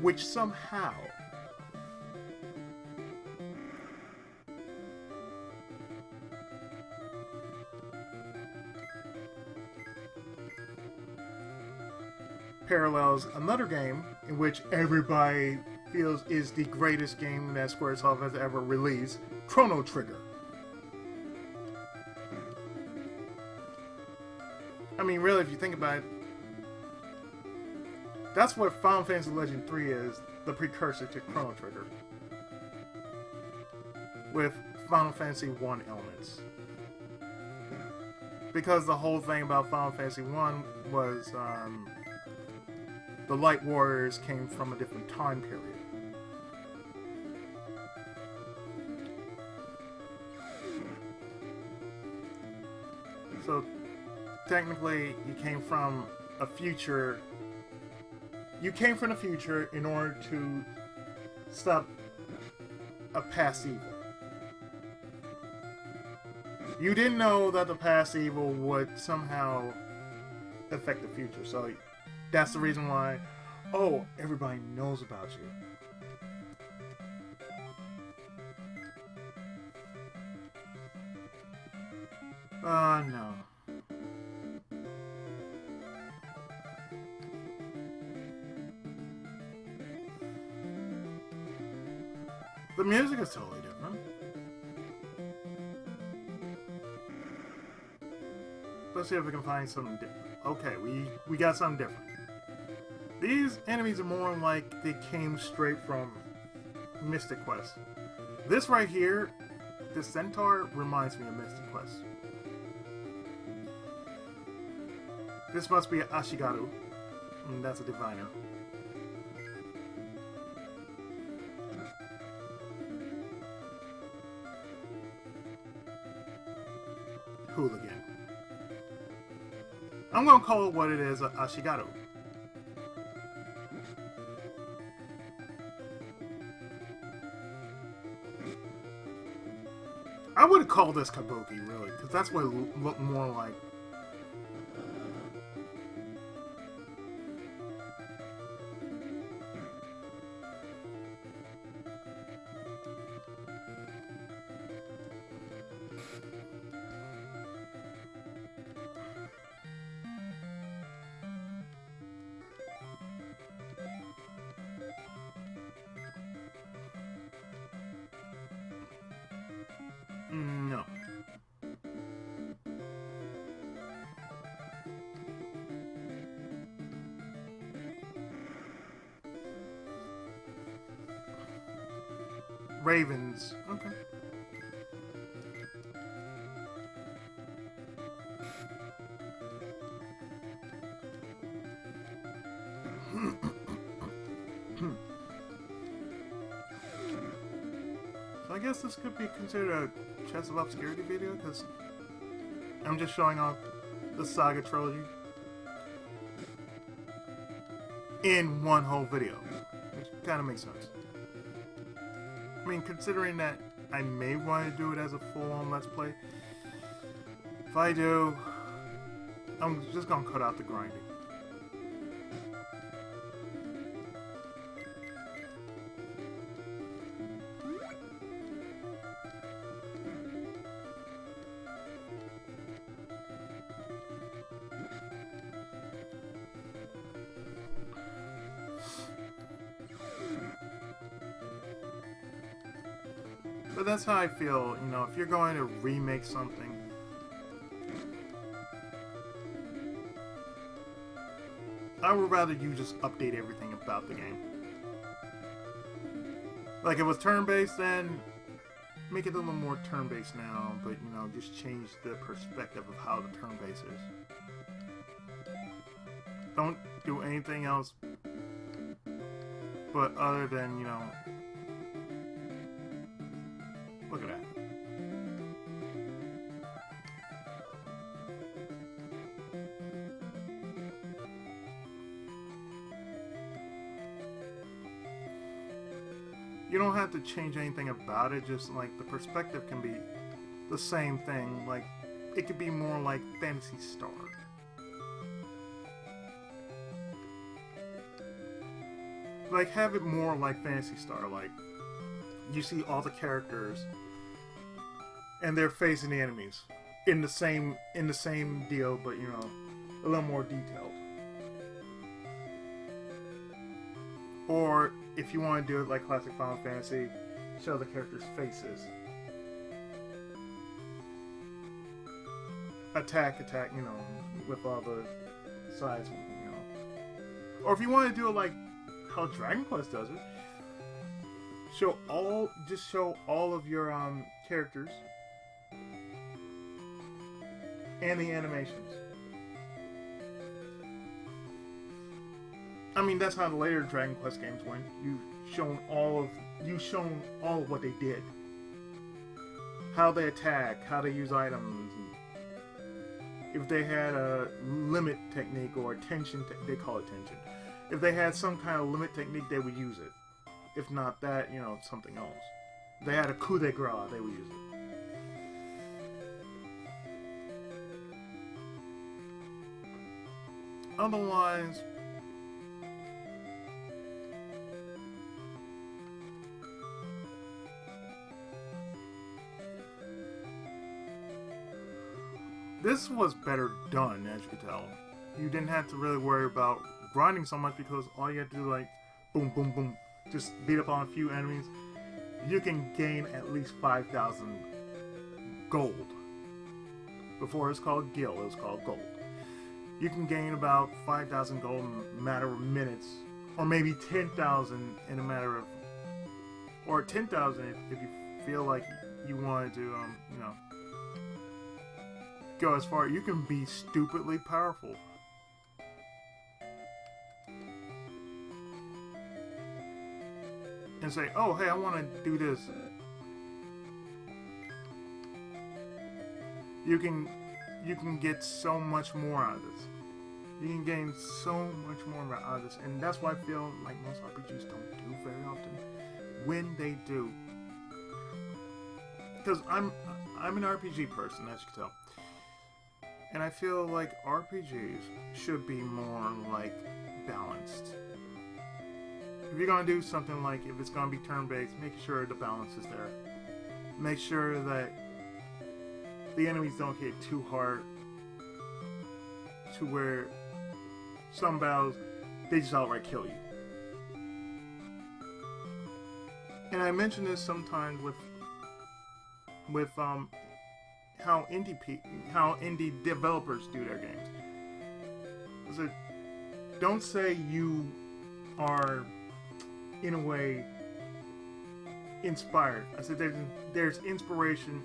which somehow parallels another game in which everybody feels is the greatest game that Squaresoft has ever released, Chrono Trigger. I mean, really, if you think about it, that's what Final Fantasy Legend 3 is, the precursor to Chrono Trigger, with Final Fantasy 1 elements. Because the whole thing about Final Fantasy 1 was the Light Warriors came from a different time period. So technically, you came from a future. You came from the future in order to stop a past evil. You didn't know that the past evil would somehow affect the future, so that's the reason why, everybody knows about you. No. The music is totally different. Let's see if we can find something different. Okay, we got something different. These enemies are more like they came straight from Mystic Quest. This right here, this centaur, reminds me of Mystic Quest. This must be Ashigaru. That's a diviner. Hooligan. I'm gonna call it what it is, Ashigaru. I would call this Kabuki, really, because that's what it looked more like. No. Ravens. Okay. So I guess this could be considered a Chest of Obscurity video, because I'm just showing off the Saga trilogy in one whole video, which kind of makes sense. I mean, considering that I may want to do it as a full-on Let's Play, if I do, I'm just gonna cut out the grinding. But that's how I feel, you know, if you're going to remake something, I would rather you just update everything about the game. Like, if it was turn-based, then make it a little more turn-based now, but, you know, just change the perspective of how the turn-based is. Don't do anything else, but other than, you know, look at that. You don't have to change anything about it, just like the perspective can be the same thing. Like, it could be more like Phantasy Star. Like, have it more like Phantasy Star, like you see all the characters and they're facing the enemies in the same deal, but you know, a little more detailed. Or if you want to do it like classic Final Fantasy, show the characters' faces. Attack, you know, with all the sides, you know. Or if you want to do it like how Dragon Quest does it, just show all of your characters and the animations. I mean, that's how the later Dragon Quest games went. You've shown all of what they did, how they attack, how they use items, if they had a limit technique or attention, they call it tension. If they had some kind of limit technique, they would use it. If not that, you know, something else. If they had a coup de grace, they would use it. Otherwise, this was better done, as you can tell. You didn't have to really worry about grinding so much, because all you had to do, like, boom, boom, boom, just beat up on a few enemies. You can gain at least 5,000 gold. Before it was called gil, it was called gold. You can gain about 5,000 gold in a matter of minutes, or maybe 10,000 in a matter of, or 10,000 if you feel like you wanted to, you know, go as far. You can be stupidly powerful. And say, oh, hey, I want to do this. You can get so much more out of this. You can gain so much more out of this. And that's why I feel like most RPGs don't do very often. When they do. Because I'm an RPG person, as you can tell. And I feel like RPGs should be more, like, balanced. If you're going to do something like, if it's going to be turn-based, make sure the balance is there. Make sure that the enemies don't hit too hard to where some battles, they just outright kill you. And I mention this sometimes with how indie developers do their games. So don't say you are in a way inspired. I said there's inspiration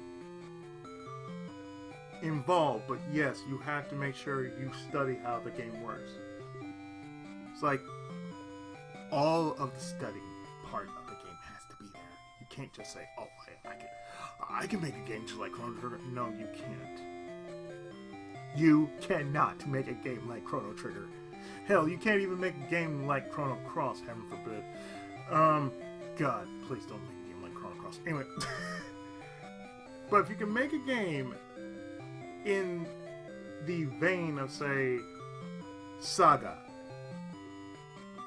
involved, but yes, you have to make sure you study how the game works. It's like all of the studying part of the game has to be there. You can't just say, "Oh, I can make a game just like Chrono Trigger." No, you can't. You cannot make a game like Chrono Trigger. Hell, you can't even make a game like Chrono Cross, heaven forbid. God, please don't make a game like Chrono Cross. Anyway. But if you can make a game in the vein of, say, Saga,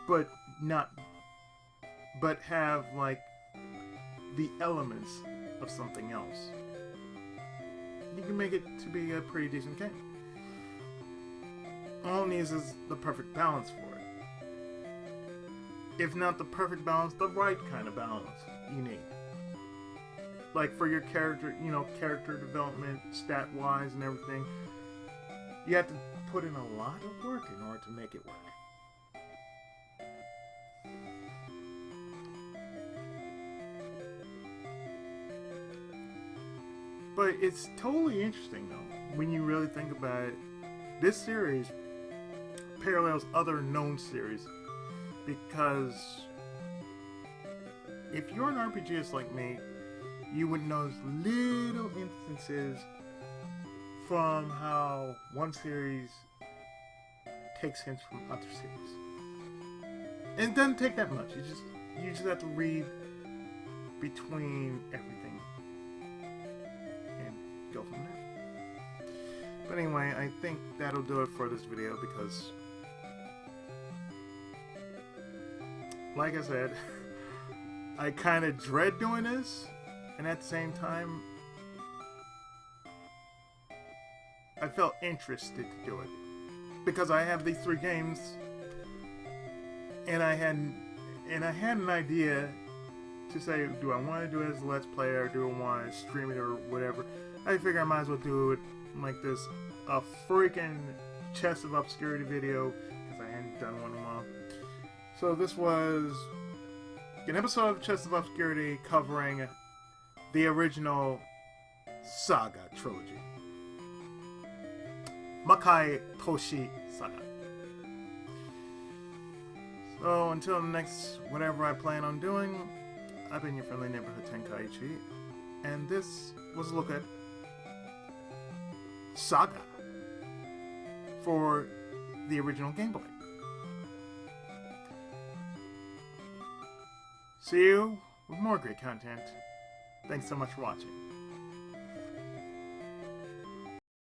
but have, like, the elements of something else, you can make it to be a pretty decent game. All it needs is the perfect balance for it. If not the perfect balance, the right kind of balance you need. Like for your character, character development, stat-wise and everything, you have to put in a lot of work in order to make it work. But it's totally interesting, though, when you really think about it. This series parallels other known series, because if you're an RPGist like me, you would notice little instances from how one series takes hints from other series. And it doesn't take that much. You just have to read between everything and go from there. But anyway, I think that'll do it for this video, because like I said, I kind of dread doing this, and at the same time, I felt interested to do it. Because I have these 3 games, and I had an idea to say, do I want to do it as a Let's Play, or do I want to stream it, or whatever. I figure I might as well do it like this, a freaking Chest of Obscurity video, because I hadn't done one in a while. So this was an episode of Chest of Obscurity covering the original Saga trilogy. Makai Toushi SaGa. So until next whatever I plan on doing, I've been your friendly neighborhood Tenkaichi, and this was a look at Saga for the original Game Boy. See you with more great content. Thanks so much for watching.